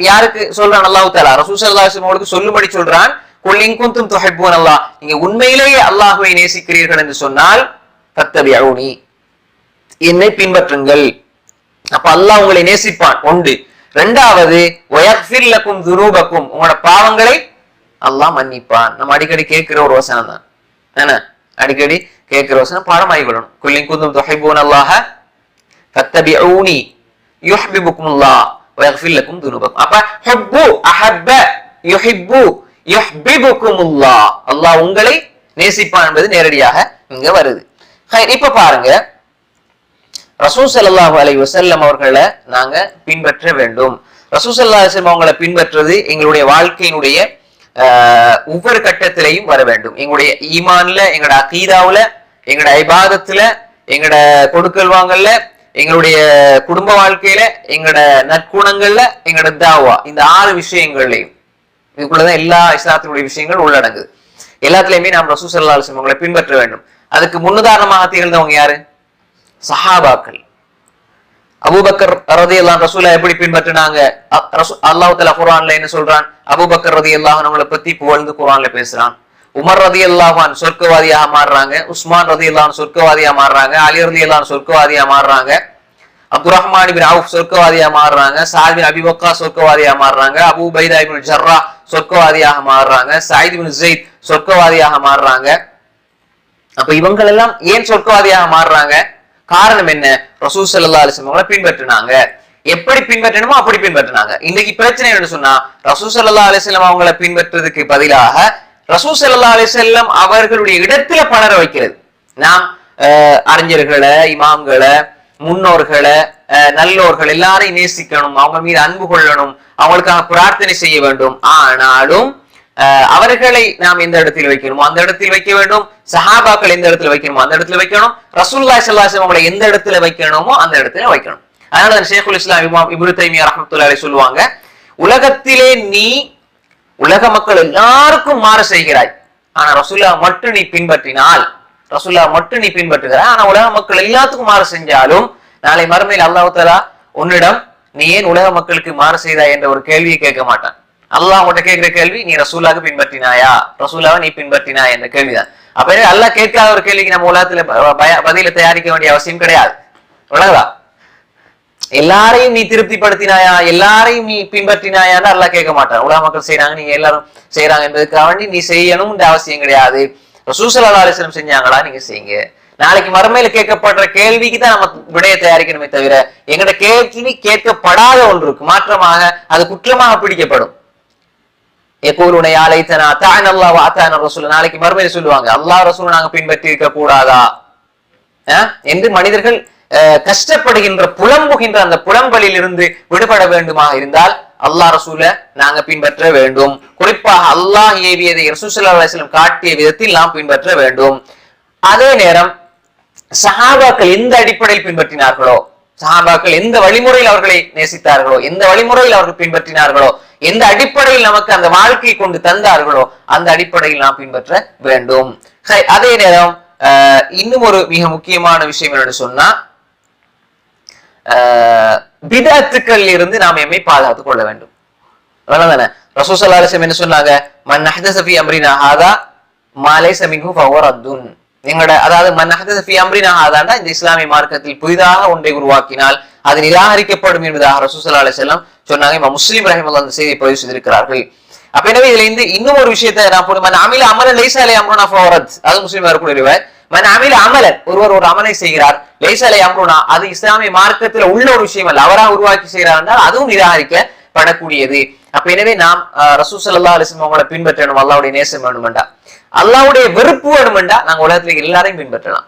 S1: யாருக்கு சொல்றான் அல்லாஹ் தஆலா? ரசூல் ஸல்லல்லாஹு அலைஹி வஸல்லம் சொல்லும்படி சொல்றான், குல் இன் குன்தும் துஹிப்பூனல்லாஹ், நீங்க உண்மையிலேயே அல்லாஹ்வை நேசிக்கிறீர்கள் என்று சொன்னால் ஃபத்தபிஊனி, என்னை பின்பற்றுங்கள். அப்ப அல்லாஹ் உங்களை நேசிப்பான் ஒன்று. இரண்டாவது வயக்ஃபிர் லக்கும் துனூபக்கும், உங்களோட பாவங்களை அல்லாஹ் மன்னிப்பான். நம்ம அடிக்கடி கேட்கிற ஒரு வசனம் தான், என்ன அடிக்கடி கேட்கிற வசனம், பாடமாகி கொள்ளணும். குல் இன் குன்தும் துஹிப்பூனல்லாஹ ஃபத்தபிஊனி யுஹ்பிபுகுமுல்லாஹ் வயக்ஃபிர் லக்கும் துனூபக்கும். அப்ப ஹுப்பு அஹப்ப யுஹிப்பு யுஹ்பிபுகுமுல்லாஹ், அல்லாஹ் உங்களை நேசிப்பான் என்பது நேரடியாக இங்க வருது. இப்ப பாருங்க, ரசூல் ஸல்லல்லாஹு அலைஹி வஸல்லம் அவர்களை நாங்க பின்பற்ற வேண்டும். ரசூல் ஸல்லல்லாஹு அலைஹி வஸல்லம் அவங்களை பின்பற்றுறது எங்களுடைய வாழ்க்கையினுடைய ஒவ்வொரு கட்டத்திலையும் வர வேண்டும். எங்களுடைய ஈமான்ல, எங்களோட அகீதாவுல, எங்களோட இபாதத்துல, எங்களோட கொடுக்கல் வாங்கல்ல, எங்களுடைய குடும்ப வாழ்க்கையில, எங்களோட நற்குணங்கள்ல, எங்களோட தாவா, இந்த 6 விஷயங்கள்லையும் இதுக்குள்ளதான் எல்லா இஸ்லாத்தினுடைய விஷயங்கள் உள்ளடங்குது. எல்லாத்துலயுமே நாம் ரசூல் ஸல்லல்லாஹு அலைஹி வஸல்லம் அவங்களை பின்பற்ற வேண்டும். அதுக்கு முன்னுதாரணமாக திகழ்ந்தவங்க யாரு? சஹாபாக்கள். அபூபக்கர் ரலியல்லாஹு அன்ஹு ரசூலை எப்படி பின்பற்றினாங்க? அல்லாஹ் தஆலா குர்ஆன்ல என்ன சொல்றான்? அபூபக்கர் ரலியல்லாஹு அன்ஹு அவங்களை பத்தி புகழ்ந்து குர்ஆன்ல பேசுறான். உமர் ரலியல்லாஹு அன்ஹு சொர்க்கவாதியாக மாறுறாங்க, உஸ்மான் ரலியல்லாஹு அன்ஹு சொர்க்கவாதியா மாறுறாங்க, அலி ரலியல்லாஹு அன்ஹு சொர்க்கவாதியா மாறுறாங்க, அப்துர் ரஹ்மான் இப்னு அவுஃப் சொர்க்கவாதியா மாறுறாங்க, சஅத் பின் அபி வக்காஸ் சொர்க்கவாதியா மாறுறாங்க, அபூ உபைதா இப்னு ஜர்ரா சொர்க்கவாதியாக மாறுறாங்க, சயீத் இப்னு ஸைத் சொர்க்கவாதியாக மாறுறாங்க. அப்ப இவங்க எல்லாம் ஏன் சொர்க்கவாதியாக மாறுறாங்க? காரணம் என்ன? ரசூல் ஸல்லல்லாஹு அலைஹி வஸல்லம் பின்பற்றினாங்க. எப்படி பின்பற்றணுமோ அப்படி பின்பற்றினாங்க. இன்னைக்கு பிரச்சனை என்ன சொன்னா, ரசூல் ஸல்லல்லாஹு அலைஹி வஸல்லம் அவங்களை பின்பற்றுறதுக்கு பதிலாக ரசூல் ஸல்லல்லாஹு அலைஹி வஸல்லம் அவர்களுடைய இடத்துல பலர வைக்கிறது. நாம் அறிஞர்களை, இமாம்களை, முன்னோர்களை, நல்லோர்கள் எல்லாரையும் நேசிக்கணும், அவங்க மீது அன்பு கொள்ளணும், அவங்களுக்காக பிரார்த்தனை செய்ய வேண்டும். ஆனாலும் அவர்களை நாம் எந்த இடத்தில் வைக்கணுமோ அந்த இடத்தில் வைக்க வேண்டும். சஹாபாக்கள் எந்த இடத்துல வைக்கணுமோ அந்த இடத்துல வைக்கணும். ரசூலுல்லாஹி ஸல்லல்லாஹு அலைஹி வஸல்லம் அவங்களை எந்த இடத்துல வைக்கணுமோ அந்த இடத்துல வைக்கணும். அதனால ஷேகுல் இஸ்லாம் இமாம் இப்னு தைமியா ரஹ்மத்துல்லாஹி அலைஹி சொல்லுவாங்க, உலகத்திலே நீ உலக மக்கள் எல்லாருக்கும் மாறு செய்கிறாய், ஆனா ரசூலுல்லாஹ் மட்டும் நீ பின்பற்றினால், ரசூலுல்லாஹ் மட்டும் நீ பின்பற்றுகிறாய், ஆனா உலக மக்கள் எல்லாத்துக்கும் மாறு செஞ்சாலும் நாளை மறுமையில் அல்லாஹ் தஆலா உன்னிடம் நீ ஏன் உலக மக்களுக்கு மாறு செய்தாய் என்ற ஒரு கேள்வியை கேட்க மாட்டான். அல்லாஹ் உன்கிட்ட கேட்கிற கேள்வி நீ ரசூலாக பின்பற்றினாயா, ரசூலாவை நீ பின்பற்றினாயா என்ற கேள்விதான். அப்ப அல்லாஹ் கேட்காத ஒரு கேள்விக்கு நம்ம உலகத்துல பதில தயாரிக்க வேண்டிய அவசியம் கிடையாது. உலகதா எல்லாரையும் நீ திருப்திப்படுத்தினாயா, எல்லாரையும் நீ பின்பற்றினாயான்னு அல்லாஹ் கேட்க மாட்டான். உலக மக்கள் செய்யறாங்க, நீங்க எல்லாரும் செய்யறாங்க என்பதற்காக வேண்டி நீ செய்யணும் அவசியம் கிடையாது. ரசூல் ஸல்லல்லாஹு அலைஹி வஸல்லம் செஞ்சாங்களா, நீங்க செய்யுங்க. நாளைக்கு மறுமையில கேட்கப்படுற கேள்விக்கு தான் நம்ம விடையை தயாரிக்கணுமே தவிர எங்கட கேள்வி கேட்கப்படாத ஒன்று இருக்கு, மாற்றமாக அது குற்றமாக பிடிக்கப்படும். நாளைக்கு மறுமையில சொல்லுவாங்க, அல்லாஹ் ரசூல் நாங்க பின்பற்றி இருக்க கூடாதா என்று மனிதர்கள் கஷ்டப்படுகின்ற புலம்புகின்ற அந்த புலம்பலில் இருந்து விடுபட வேண்டுமாக இருந்தால் அல்லாஹ் ரசூல நாங்க பின்பற்ற வேண்டும். குறிப்பாக அல்லாஹ் ஏவியதை ரசூல் ஸல்லல்லாஹு அலைஹி வஸல்லம் காட்டிய விதத்தில் நாம் பின்பற்ற வேண்டும். அதே நேரம் சஹாபாக்கள் எந்த அடிப்படையில் பின்பற்றினார்களோ, சஹாபாக்கள் எந்த வழிமுறையில் அவர்களை நேசித்தார்களோ, எந்த வழிமுறையில் அவர்கள் பின்பற்றினார்களோ, எந்த அடிப்படையில் நமக்கு அந்த வாழ்க்கையை கொண்டு தந்தார்களோ அந்த அடிப்படையில் நாம் பின்பற்ற வேண்டும். அதே நேரம் இன்னும் ஒரு மிக முக்கியமான விஷயம் என்னன்னு சொன்னா, பிதஅத்துக்கள் இருந்து நாம் எம்மை பாதுகாத்துக் கொள்ள வேண்டும். அவ்வளவுதானே? ரசூல் ஸல்லல்லாஹு அலைஹி வஸல்லம் என்ன சொன்னாங்க? மன் அஹ்தஸ ஃபீ அம்ரினா ஹாதா மா லைஸ மின்ஹு ஃபஹுவ ரத்துன். எங்கட அதாவது மன் அஹ்தஸ ஃபீ அம்ரினா ஹாதான்னா இந்த இஸ்லாமிய மார்க்கத்தில் புதிதாக ஒன்றை உருவாக்கினால் அது நிராகரிக்கப்படும் என்பதாக ரசூல் ஸல்லல்லாஹு அலைஹி வஸல்லம் சொன்னாங்க. இமாம் முஸ்லிம் ரஹிமஹுல்லாஹ் அந்த செய்தியை பதிவு செய்திருக்கிறார்கள். அப்ப எனவே இதுல இருந்து இன்னும் ஒரு விஷயத்தை நான் போடு, மன் அமில அமலன் லைஸ அலைஹி அம்ருனா ஃபஹுவ ரத். அது முஸ்லிம் வரக்கூடிய ரிவாயத். மன் அமில அமலன், ஒருவர் ஒரு அமலை செய்கிறார், லைஸ அலைஹி அம்ருனா, அது இஸ்லாமிய மார்க்கத்துல உள்ள ஒரு விஷயம் அல்ல, அவரா உருவாக்கி செய்கிறார் என்றால் அதுவும் நிராகரிக்கப்படக்கூடியது. அப்ப எனவே நாம் ரசூல் ஸல்லல்லாஹு அலைஹி வஸல்லம் அவங்களை பின்பற்றணும். அல்லாஹ்வுடைய நேசம் வேணுமெண்டா, அல்லாஹ்வுடைய வெறுப்பு வேணுமெண்டா நாங்க உலகத்துல எல்லாரையும் பின்பற்றலாம்.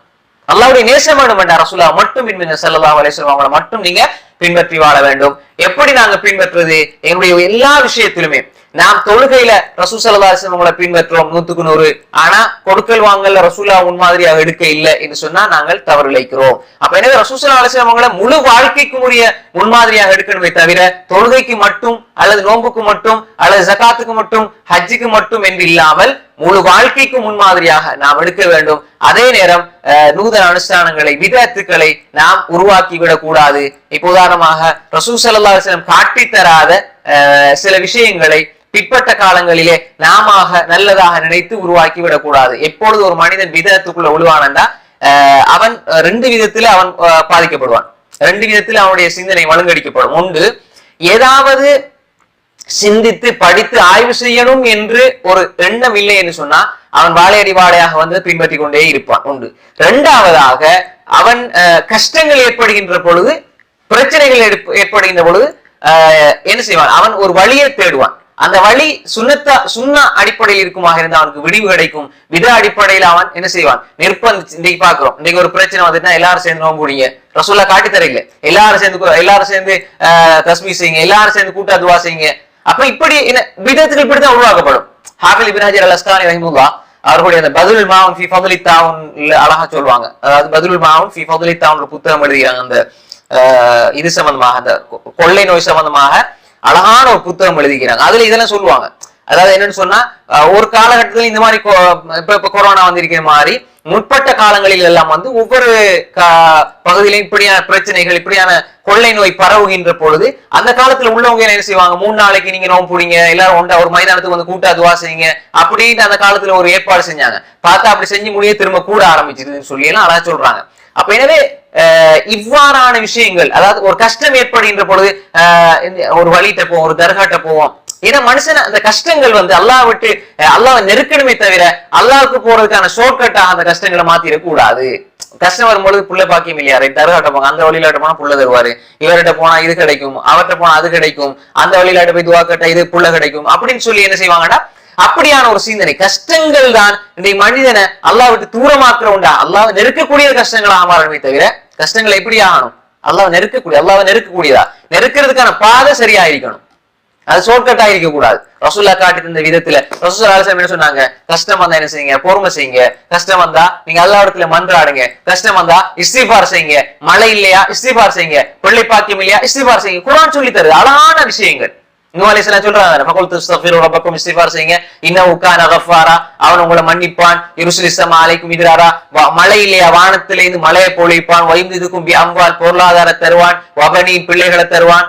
S1: அல்லாஹ்வுடைய நேசம் வேணுமெண்டா ரசூலுல்லாஹ் மட்டும் பின்பற்ற, ஸல்லல்லாஹு அலைஹி வஸல்லம் அவங்களை மட்டும் நீங்க பின்பற்றி வாழ வேண்டும். எப்படி நாங்க பின்பற்றுறது? எங்களுடைய எல்லா விஷயத்திலுமே நாம் தொழுகையில ரசூல் ஸல்லல்லாஹு அலைஹி வஸல்லம் அவங்களை பின்பற்றுறோம் 100க்கு 100. ஆனா கொடுக்கல் வாங்கல்ல ரசூலுல்லாஹ் முன்மாதிரியாக எடுக்க இல்லை என்று சொன்னா நாங்கள் தவறு இழைக்கிறோம். அப்ப எனவே ரசூல் ஸல்லல்லாஹு அலைஹி வஸல்லம் அவங்களை முழு வாழ்க்கைக்கு உரிய முன்மாதிரியாக எடுக்கணுமே தவிர தொழுகைக்கு மட்டும் அல்லது நோன்புக்கு மட்டும் அல்லது ஜகாத்துக்கு மட்டும் ஹஜ்ஜுக்கு மட்டும் என்று இல்லாமல் முழு வாழ்க்கைக்கு முன்மாதிரியாக நாம் எடுக்க வேண்டும். அதே நேரம் நூதன அனுஷ்டானங்களை, விதத்துக்களை நாம் உருவாக்கி விடக் கூடாது. இப்போ உதாரணமாக ரசூல் ஸல்லல்லாஹு அலைஹி வஸல்லம் காட்டி தராத சில விஷயங்களை பிற்பட்ட காலங்களிலே நாம நல்லதாக நினைத்து உருவாக்கி விடக்கூடாது. எப்பொழுது ஒரு மனிதன் விதத்துக்குள்ள உழுவானண்டா அவன் ரெண்டு விதத்துல அவன் பாதிக்கப்படுவான், ரெண்டு விதத்துல அவனுடைய சிந்தனை மழுங்கடிக்கப்படும். ஒன்று, ஏதாவது சிந்தித்து படித்து ஆய்வு செய்யணும் என்று ஒரு எண்ணம் இல்லை என்று சொன்னா அவன் வாழையடி வாழையாக வந்து பின்பற்றி கொண்டே இருப்பான். ஒன்று. இரண்டாவதாக, அவன் கஷ்டங்கள் ஏற்படுகின்ற பொழுது, பிரச்சனைகள் ஏற்படுகின்ற பொழுது என்ன செய்வான்? அவன் ஒரு வழியை தேடுவான். அந்த வழி சுன்னா அடிப்படையில் இருக்குமாக இருந்தால் அவனுக்கு விடிவு கிடைக்கும். வித அடிப்படையில் அவன் என்ன செய்வான்? நிர்பந்திச்சு. இன்னைக்கு பாக்குறோம், இன்னைக்கு ஒரு பிரச்சனை வந்துட்டுனா எல்லாரும் சேர்ந்து நோம்புடிங்க, ரசூலுல்லாஹ் காட்டி தரல, எல்லாரும் சேர்ந்து தஸ்பீஹ் செய்யுங்க, எல்லாரும் சேர்ந்து கூட்டா துவா செய்யுங்க. அப்ப இப்படி விதத்துகள் இப்படித்தான் உருவாக்கப்படும். ஹாஃபிஸ் இப்னு ஹஜர் அல் அஸ்கலானி ரஹிமஹுல்லாஹ் அவர்களுடைய அந்த பதுலுல் மாவுன் ஃபீ ஃபத்லி தாவுன் அழகா சொல்லுவாங்க. அதாவது பதுலுல் மாவுன் ஃபீ ஃபத்லி தாவுன் ஒரு புத்தகம் எழுதுகிறாங்க. அந்த இது சம்பந்தமாக, அந்த கொள்ளை நோய் சம்பந்தமாக அழகான ஒரு புத்தகம் எழுதிக்கிறாங்க. அதுல இதெல்லாம் சொல்லுவாங்க. அதாவது என்னன்னு சொன்னா ஒரு காலகட்டத்தில் இந்த மாதிரி இப்ப கொரோனா வந்திருக்கிற மாதிரி முற்பட்ட காலங்களில் எல்லாம் வந்து ஒவ்வொரு பகுதியிலும் இப்படியான பிரச்சனைகள், இப்படியான கொள்ளை நோய் பரவுகின்ற பொழுது அந்த காலத்துல உள்ளவங்க என்ன செய்வாங்க, 3 நாளைக்கு நீங்க நோம்பு பிடிங்க, எல்லாரும் ஒன்றா ஒரு மைதானத்துக்கு வந்து கூட்டா துவா செய்யுங்க அப்படின்னு அந்த காலத்துல ஒரு ஏற்பாடு செஞ்சாங்க. பார்த்தா அப்படி செஞ்சு முடிய திரும்ப கூட ஆரம்பிச்சிருதுன்னு சொல்லி எல்லாம் அதான் சொல்றாங்க. அப்ப எனவே இவ்வாறான விஷயங்கள், அதாவது ஒரு கஷ்டம் ஏற்படுகின்ற பொழுது ஒரு வழிகிட்ட போவோம், ஒரு தர்காட்ட போவோம். ஏன்னா மனுஷன் அந்த கஷ்டங்கள் வந்து அல்லாஹ் விட்டு அல்லாஹ் நெருக்கணுமே தவிர அல்லாஹ்வுக்கு போறதுக்கான ஷார்ட்கட்டாக அந்த கஷ்டங்களை மாத்திடக் கூடாது. கஷ்டம் வரும்பொழுது புள்ள பாக்கியம் இல்லையா, தர்காட்ட போங்க, அந்த வழியில போனா புள்ள தருவாரு, இவர்கிட்ட போனா இது கிடைக்கும், அவர்கிட்ட போனா அது கிடைக்கும், அந்த வழியில போய் துவா கட்ட இது புள்ள கிடைக்கும் அப்படின்னு சொல்லி என்ன செய்வாங்கன்னா அப்படியான ஒரு சிந்தனை. கஷ்டங்கள் தான் இன்றைக்கு மனிதனை அல்லாஹ் விட்டு தூரமாக்குற உண்டா, அல்லாஹ் நெருக்கக்கூடிய கஷ்டங்களாக மாறணுமே தவிர கஷ்டங்கள் எப்படி ஆகணும், அல்லாஹ் நெருக்கக்கூடியதா, நெருக்கிறதுக்கான பாதை சரியா இருக்கணும், அது ஷார்ட்கட்டா இருக்க கூடாது. ரசூல்லா காட்டி தந்த விதத்துல ரசூலுல்லாஹி என்ன சொன்னாங்க, கஷ்டம் வந்தா என்ன செய்யுங்க, பொறுமை செய்யுங்க, கஷ்டம் வந்தா நீங்க அல்லாஹ் இடத்துல மன்றாடுங்க, கஷ்டம் வந்தா இஸ்திக்பார் செய்யுங்க, மழை இல்லையா இஸ்திக்பார் செய்யுங்க, பிள்ளை பாக்கியம் இல்லையா இஸ்திக்பார் செய்யுங்க. குர்ஆன் சொல்லி தருது அழகான விஷயங்கள். நூஹ் அலைஹிஸ்ஸலாம் சொல்றாங்க, ஃபகுல் தஸ்தக்ஃபிரு ரப்பக்கும் இஸ்திக்பார் செய்யுங்க, இன்னஹு கான கஃபாரா, அவன் உங்களை மன்னிப்பான், யுர்சிலிஸ் ஸமா அலைக்கும் மித்ராரா, மழை இல்லையா வானத்திலே இருந்து மழையை பொழிப்பான், வைம்திதுக்கும் பி அம்வால் பொருளாதார தருவான், வபனி பிள்ளைகளை தருவான்,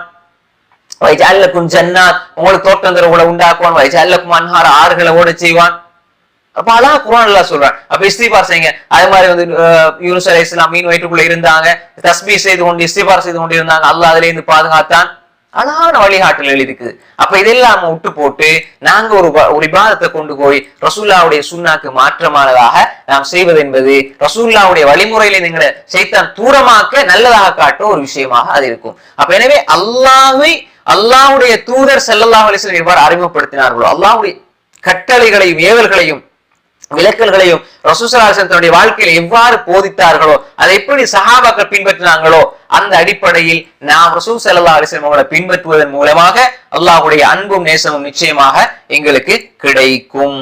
S1: வைஜஅல்லக்கும் ஜன்னாத் உங்களுக்கு தோட்டங்களை உண்டாக்குவான், வைஜஅல்லக்கும் அன்ஹார ஆறுகளை ஓட செய்வான். அப்ப அல்லாஹ் குர்ஆன் அல்லாஹ் சொல்றான். அப்ப இஸ்திக்பார் செய்யுங்க. அதே மாதிரி வந்து யூனுஸ் அலைஹிஸ்ஸலாம் மீன் வயிற்றுக்குள்ள இருந்தாங்க, தஸ்பீஹ் செய்து கொண்டு இஸ்திக்பார் செய்து கொண்டு இருந்தாங்க, அல்லாஹ் அதிலே இருந்து பாதுகாத்தான். அழகான வழிகாட்டல்கள் இருக்குது. அப்ப இதெல்லாம் விட்டு போட்டு நாங்க ஒரு இபாதத்தை கொண்டு போய் ரசூலுல்லாஹ்வுடைய சுன்னாக்கு மாற்றமானதாக நாம் செய்வது என்பது ரசூலுல்லாஹ்வுடைய வழிமுறையில எங்களை சைத்தான் தூரமாக்க நல்லதாக காட்டுற ஒரு விஷயமாக அது இருக்கும். அப்ப எனவே அல்லாஹ்வுடைய தூதர் ஸல்லல்லாஹு அலைஹி வஸல்லம் எவ்வாறு அறிமுகப்படுத்தினார்களோ, அல்லாஹ்வுடைய கட்டளைகளையும் ஏவல்களையும் விளக்கல்களையும் ரசூல் ஸல்லல்லாஹு அலைஹி வஸல்லம் தன்னுடைய வாழ்க்கையில எவ்வாறு போதித்தார்களோ, அதை எப்படி சஹாபாக்கள் பின்பற்றினாங்களோ, அந்த அடிப்படையில் நாம் ரசூல் ஸல்லல்லாஹு அலைஹி வஸல்லம் அவர்களை பின்பற்றுவதன் மூலமாக அல்லாஹ்வுடைய அன்பும் நேசமும் நிச்சயமாக எங்களுக்கு கிடைக்கும்.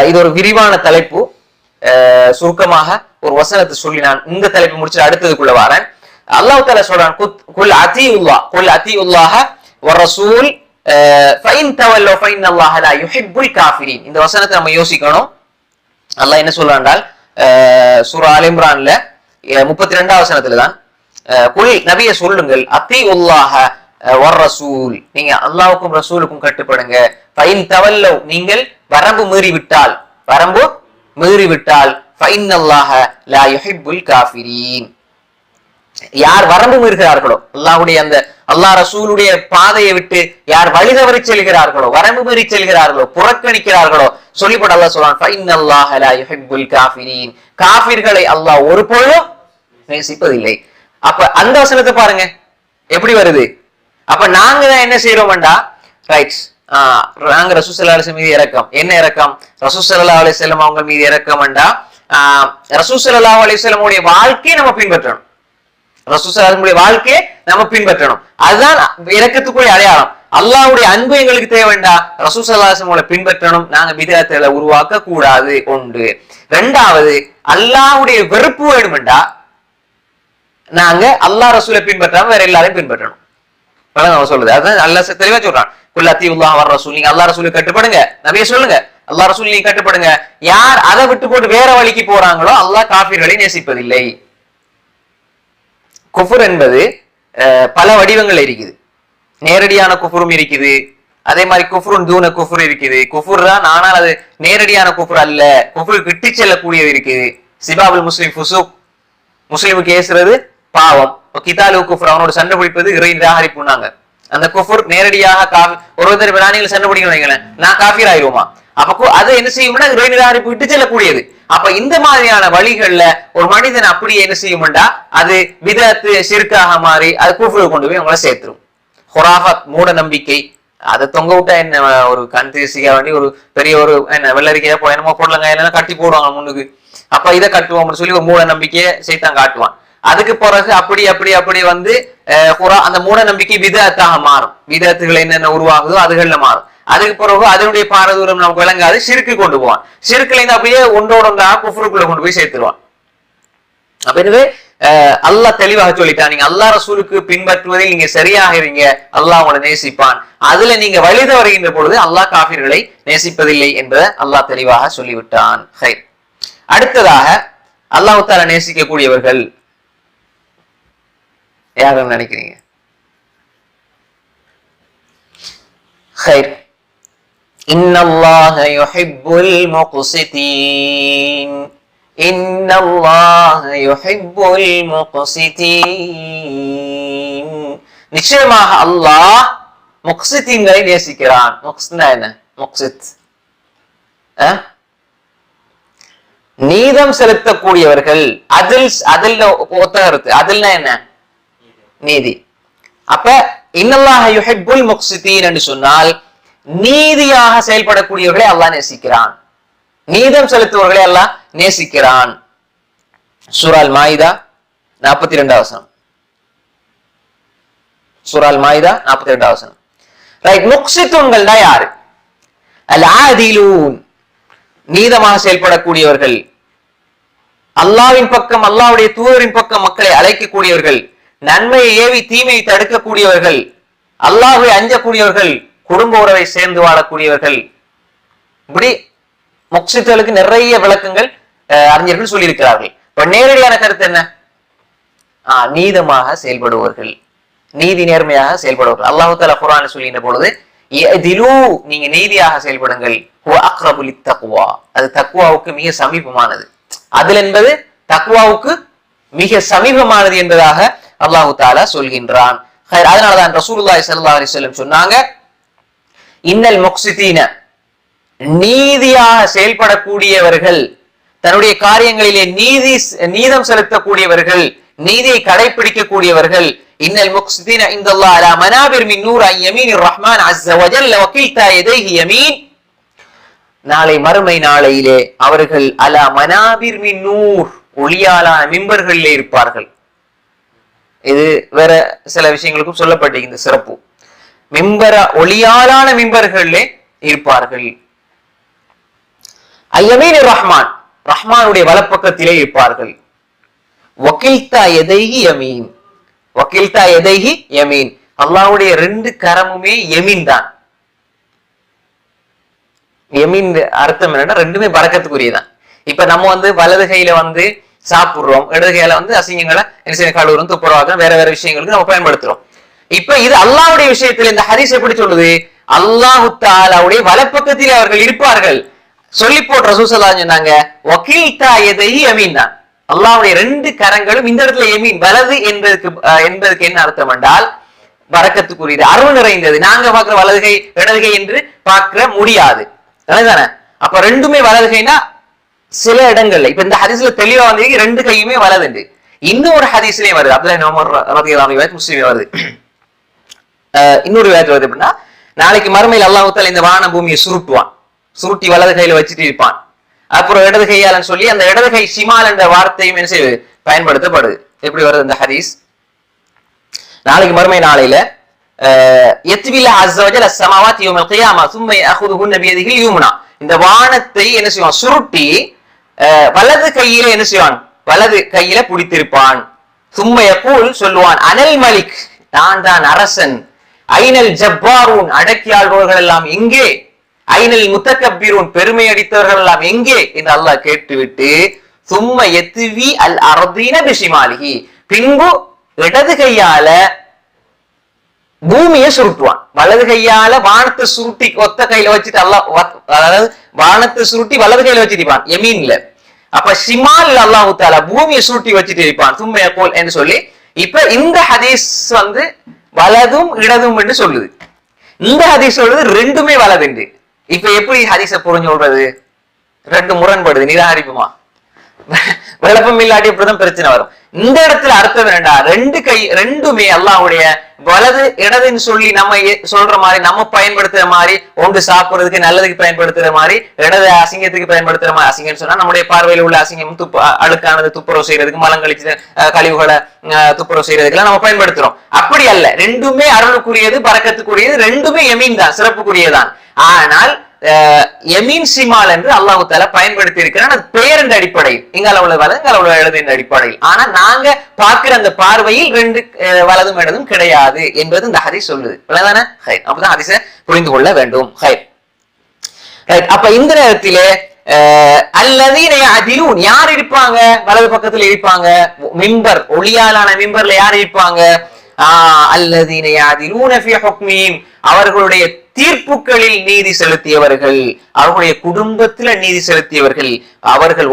S1: இது ஒரு விரிவான தலைப்பு. சுருக்கமாக ஒரு வசனத்தை சொல்லி நான் இந்த தலைப்பு முடிச்சு அடுத்ததுக்குள்ள வரேன். அல்லாஹ் தஆலா சொல்றான், குல் அத்தீஉல்லாஹ வ ரசூல் ஃபைன் தவல்லோ ஃபைன் அல்லாஹ் லா யுஹிப்புல் காஃபிரீன். இந்த வசனத்தை நம்ம யோசிக்கணும். அல்லாஹ் என்ன சொல்றான்டால் சூரா ஆல் இம்ரான்ல 32வது வசனத்துல தான், குல் நபியே சொல்லுங்கள், அத்தீஉல்லாஹ வ ரசூல், நீங்க அல்லாஹ்வுக்கும் ரசூலுக்கும் கட்டுப்படுங்க, ஃபைன் தவல்லோ நீங்கள் வரம்பு மீறி விட்டால் ஃபைன் அல்லாஹ லா யுஹிப்புல் காஃபிரீன், யார் வரம்பு மீறுகிறார்களோ, அல்லாஹ்வுடைய அந்த அல்லாஹ் ரசூலுடைய பாதையை விட்டு யார் வழி தவறி செல்கிறார்களோ, வரம்பு மீறி செல்கிறார்களோ, புறக்கணிக்கிறார்களோ, சொல்லிப்பட அல்லாஹ் சொல்றான், ஃபைன்னல்லாஹ லா யுஹிப்புல் காஃபிரீன், காஃபிர்களை அல்லாஹ் ஒருபொழுதும் நேசிப்பதில்லை. அப்ப அந்த வசனத்தை பாருங்க எப்படி வருது. அப்ப நாங்க தான் என்ன செய்யறோம்டா, ரைட், நாங்க ரசூல் ஸல்லல்லாஹு அலைஹி வஸல்லம் மீது இரக்கம், என்ன இரக்கம், ரசூல் ஸல்லல்லாஹு அலைஹி வஸல்லம் அவங்க மீது இரக்கம்டா, ரசூல் ஸல்லல்லாஹு அலைஹி வஸல்லம் உடைய வாழ்க்கையை நம்ம பின்பற்றணும், ரசூல் ஸல்லல்லாஹு அலைஹி வஸல்லம் வாழ்க்கையை நம்ம பின்பற்றணும். அதுதான் இரக்கத்துக்குரிய அடையாளம். அல்லாஹ்வுடைய அன்பு எங்களுக்கு தேவைண்டா, ரசூல் ஸல்லல்லாஹு அலைஹி வஸல்லம் பின்பற்றணும், நாங்க பித்அத்துகளை உருவாக்க கூடாது. ஒன்று. இரண்டாவது, அல்லாஹ்வுடைய வெறுப்பு வேணும்டா, நாங்க அல்லாஹ் ரசூலை பின்பற்றாம வேற எல்லாரையும் பின்பற்றணும். சொல்லுது அதான் அல்லாஹ் தெளிவா சொல்றான், குல் அத்தீஉல்லாஹ வ ரசூல், நீங்க அல்லாஹ் ரசூலுக்கு கட்டுப்படுங்க, நபியே சொல்லுங்க அல்லாஹ் ரசூல் நீங்க கட்டுப்படுங்க. யார் அதை விட்டு போட்டு வேற வழிக்கு போறாங்களோ அல்லாஹ் காஃபிர்களை நேசிப்பதில்லை. குஃபுர் என்பது பல வடிவங்கள் இருக்குது. நேரடியான குஃபுரும் இருக்குது, அதே மாதிரி குஃபுருன் தூன குஃபுர் இருக்குது. குஃபுர் தான், ஆனால் அது நேரடியான குஃபுர் அல்ல, குஃபுர் கிட்டி செல்லக்கூடியது இருக்குது. சிபாபுல் முஸ்லிம் ஃபுசூக், முஸ்லிமுக்கு ஏசுறது பாவம், கிதாலு குஃபுர் அவனோட சண்டை பிடிப்பது இறை நிராகரிப்புனாங்க. அந்த குஃபுர் நேரடியாக ஒருத்தர் விராணிகள் சண்டை பிடிக்கணும், நான் காஃபிர் ஆயிடுவோமா, அப்போ அது என்ன செய்யும்னா இறை நிராகரிப்பு விட்டு செல்லக்கூடியது. அப்ப இந்த மாதிரியான வழிகள்ல ஒரு மனிதன் அப்படியே என்ன செய்யும்டா, அது பித்அத் ஷிர்காக மாறி அது குஃப்ருக்கு கொண்டு போய் அவங்கள சேர்த்துரும். ஹுராஃபத் மூட நம்பிக்கை, அதை தொங்க விட்டா என்ன, ஒரு கண் தேசிக்க வேண்டி ஒரு பெரிய ஒரு என்ன வெள்ளரிக்கையா என்னமோ பொருளங்காய் எல்லாம் கட்டி போடுவாங்க முன்னுக்கு, அப்ப இதை கட்டுவோம்னு சொல்லி ஒரு மூட நம்பிக்கையை சைத்தான் காட்டுவான். அதுக்கு பிறகு அப்படி வந்து அந்த மூட நம்பிக்கை பித்அத்தாக மாறும். பித்அத்துகள் என்னென்ன உருவாகுதோ அதுகள்ல மாறும். அதுக்கு பிறகு அதனுடைய பாரதூரம் நமக்கு விளங்காது, ஷிர்க்கு கொண்டு போவான். ஷிர்க்குல இருந்து அப்படியே ஒன்றோட குஃப்ருக்குள்ள கொண்டு போய் சேர்த்துருவான். அப்ப எனவே அல்லாஹ் தெளிவாக சொல்லிட்டான், நீங்க அல்லாஹ் ரசூலுக்கு பின்பற்றுவதில் நீங்க சரியாக இருங்க, அல்லாஹ் உங்களை நேசிப்பான். அதுல நீங்க வழி தவறுகின்ற பொழுது அல்லாஹ் காஃபிர்களை நேசிப்பதில்லை என்பதை அல்லாஹ் தெளிவாக சொல்லிவிட்டான். அடுத்ததாக அல்லாஹ் தஆலா நேசிக்கக்கூடியவர்கள் யாரும் நினைக்கிறீங்க? இன்னல்லாஹ யுஹிப்புல் முக்ஸிதீன், இன்னல்லாஹ யுஹிப்புல் முக்ஸிதீன். நிச்சயமாக அல்லாஹ் முக்ஸிதீன்களை நேசிக்கிறான். முக்ஸித்னா என்ன? முக்ஸித் நீதம் செலுத்தக்கூடியவர்கள். அதில் ஒத்த கருத்து. அதில்னா என்ன? நீதி. அப்ப இன்னல்லாஹ யுஹிப்புல் முக்ஸிதீன் என்று சொன்னால் நீதியாக செயல்படக்கூடியவர்களை அல்லாஹ் நேசிக்கிறான், நீதம் செலுத்துவர்களை அல்லாஹ் நேசிக்கிறான். சூரா மாயிதா 42வது வசனம். சூரா மாயிதா 42வது வசனம். ரைட். முக்ஸிதூன்கள் தான் யாரு? அல் ஆதிலூன், நீதமாக செயல்படக்கூடியவர்கள், அல்லாஹ்வின் பக்கம் அல்லாஹ்வுடைய தூதரின் பக்கம் மக்களை அழைக்கக்கூடியவர்கள், நன்மையை ஏவி தீமையை தடுக்கக்கூடியவர்கள், அல்லாஹ்வை அஞ்சக்கூடியவர்கள், குடும்ப உறவை சேர்ந்து வாழக்கூடியவர்கள். இப்படி முக்ஸித்களுக்கு நிறைய விளக்கங்கள் அறிஞர்கள் சொல்லியிருக்கிறார்கள். இப்ப நேரடியான கருத்து என்ன? நீதமாக செயல்படுவர்கள், நீதி நேர்மையாக செயல்படுவர்கள். அல்லாஹ் தஆலா குர்ஆனில் சொல்லுகின்ற பொழுது நீங்க நீதியாக செயல்படுங்கள், அக்ரபு லித்தக்வா, அது தக்வாவுக்கு மிக சமீபமானது. அதில் என்பது தக்வாவுக்கு மிக சமீபமானது என்பதாக அல்லாஹ் தஆலா சொல்கின்றான். அதனாலதான் ரசூலுல்லாஹி ஸல்லல்லாஹு அலைஹி வஸல்லம் சொன்னாங்க, இன்னல் முக்ஸிதீன, நீதியாக செயல்படக்கூடியவர்கள், தன்னுடைய காரியங்களிலே நீதம் செலுத்தக்கூடியவர்கள், நீதியை கடைபிடிக்கக்கூடியவர்கள், இன்னல் முக்ஸிதீன இன்தல்லாஹ் அலா மனாபிர் மின் நூர் அன் யமீனிர் ரஹ்மான் அஸ்ஸ வஜல்ல வகில்தா யதைஹி யமீன். நாளை மறுமை நாளையிலே அவர்கள் அலா மனாபிர் மின் நூர், ஒளியாலான மிம்பர்களிலே இருப்பார்கள். இது வேற சில விஷயங்களுக்கும் சொல்லப்பட்ட இந்த சிறப்பு. ஒளியாலான மிம்பர்களிலே இருப்பார்கள். ஐயமீன் ரஹ்மான், ரஹ்மானுடைய வலப்பக்கத்திலே இருப்பார்கள். வகில்தா யதைஹி யமீன், வகில்தா யதைஹி யமீன், அல்லாஹ்வுடைய ரெண்டு கரமுமே யமீன் தான். யமீன் அர்த்தம் என்னன்னா ரெண்டுமே பரக்கத்துக்குரியதான். இப்ப நம்ம வலது கையில சாப்பிடுறோம், இடது கையில அசிங்கங்களை கழுவுறோம், துப்புரவாக வேற வேற விஷயங்களுக்கு நம்ம பயன்படுத்துறோம். இப்ப இது அல்லாஹ்வுடைய விஷயத்துல இந்த ஹதீஸ் எப்படி சொல்லுது? அல்லாஹ் தஆலாவுடைய வலப்பக்கத்திலே அவர்கள் இருப்பார்கள். சொல்லி போட்டு ரசூல் ஸல்லல்லாஹு அலைஹி வஸல்லம் சொன்னாங்க, வகில்தா யதைஹி யமீன் தான். அல்லாஹ்வுடைய ரெண்டு கரங்களும் இந்த இடத்துல யமீன், வலது என்பதற்கு என்ன அர்த்தம் என்றால் பரக்கத்துக்குரியது, அருள் நிறைந்தது. நாங்க பார்க்கிற வலது கை இடது கை என்று பார்க்க முடியாது தானே. அப்ப ரெண்டுமே வலது கைனா சில இடங்கள்ல, இப்ப இந்த ஹதீஸ்ல தெளிவா ரெண்டு கையுமே வலதுண்டு. இன்னும் ஒரு ஹதீஸ்லயே வருது, அப்துல்லாஹ் இப்னு உமர் ரலியல்லாஹு அன்ஹு முஸ்லிம்ல வருது. இன்னொரு ரிவாயத் வருது எப்படின்னா, நாளைக்கு மறுமையில் அல்லாஹ் தஆலா இந்த வான பூமியை சுருட்டுவான், சுருட்டி வலது கையில வச்சுட்டு இருப்பான். அப்புறம் இடது கையாலன்னு சொல்லி அந்த இடது கை ஷிமால் என்ற வார்த்தையும் என்ன செய்வது பயன்படுத்தப்படுது. எப்படி வருது இந்த ஹதீஸ்? நாளைக்கு மறுமை நாளையில யத்வில்லா அஸ்ஸ வஜல் அஸ்ஸமாவாத் யௌமல் கியாமா ثم ياخذهن بيده اليمنى, இந்த வானத்தை என்ன செய்வான்? சுருட்டி வலது கையில என்ன செய்வான்? வலது கையில பிடித்திருப்பான். ثم يقول, சொல்லுவான், அனல் மலிக், நான் தான் அரசன். ஐனல் ஜப்பாரூன், அடக்கியாள்பவர்கள் எல்லாம் எங்கே? ஐனல் முத்தகப்பீரூன், பெருமை அடித்தவர்கள் எல்லாம் எங்கே என்று அல்லாஹ் கேட்டுவிட்டு ثم يتوي الارضين بشماله, பின்பு இடது கையால பூமியை சுருட்டுவான். வலது கையால வானத்தை சுருட்டி ஒத்த கையில வச்சுட்டு அல்லாஹ், அதாவது வானத்தை சுருட்டி வலது கையில வச்சுட்டு இருப்பான் யமீன்ல. அப்ப ஷிமால் அல்லாஹ் தஆலா பூமியை சுருட்டி வச்சுட்டு இருப்பான். ثم يقول என்று சொல்லி, இப்ப இந்த ஹதீஸ் வலதும் இடதும் என்று சொல்லுது. இந்த ஹதீஸ் சொல்றது ரெண்டுமே வலதுண்டு. இப்ப எப்படி ஹதீஸ புரிஞ்சு சொல்றது? ரெண்டு முரண்படுது, நிராகரிப்புமா? விளப்பம் இல்லாட்டி இப்படிதான் பிரச்சனை வரும். இந்த இடத்துல அர்த்தம் என்னடா, ரெண்டுமே அல்லாஹ்வுடைய வலது இடதுன்னு சொல்லி நம்ம சொல்ற மாதிரி, நம்ம பயன்படுத்துற மாதிரி, ஒன்று சாப்பிடுறதுக்கு நல்லதுக்கு பயன்படுத்துற மாதிரி, இடது அசிங்கத்துக்கு பயன்படுத்துற மாதிரி. அசிங்கம்னு சொன்னா நம்முடைய பார்வையில் உள்ள அசிங்கம், அழுக்கானது துப்புரவு செய்யறதுக்கு, மலம் கழிச்சு கழிவுகளை துப்புரவு செய்யறதுக்கெல்லாம் நம்ம பயன்படுத்துறோம். அப்படி அல்ல, ரெண்டுமே அருளுக்குரியது, பரக்கத்துக்குரியது, ரெண்டுமே யமீன் தான், சிறப்புக்குரியதான். ஆனால் எமீன் சிமால் என்று அல்லாஹு தாலா பயன்படுத்தி இருக்கிறான். அது பெயரின் அடிப்படையில் இங்கால உள்ள வலது இங்கால உள்ள இடதின் அடிப்படையில். ஆனா நாங்க பார்க்கிற அந்த பார்வையில் ரெண்டு வலதும் இடதும் கிடையாது என்பது இந்த ஹதீஸ் சொல்லுது. தானே? அப்பதான் ஹதீஸை புரிந்து கொள்ள வேண்டும். அப்ப இந்த நேரத்திலே அல்லதீன யார் இருப்பாங்க? வலது பக்கத்துல இருப்பாங்க. மிம்பர், ஒளியாலான மிம்பர்ல யார் இருப்பாங்க? அல்லதீன யஅதிலூன ஃபீ ஹுக்மிஹிம், அவர்களுடைய தீர்ப்புகளில் நீதி செலுத்தியவர்கள், அவர்களுடைய குடும்பத்துல நீதி செலுத்தியவர்கள். அவர்கள்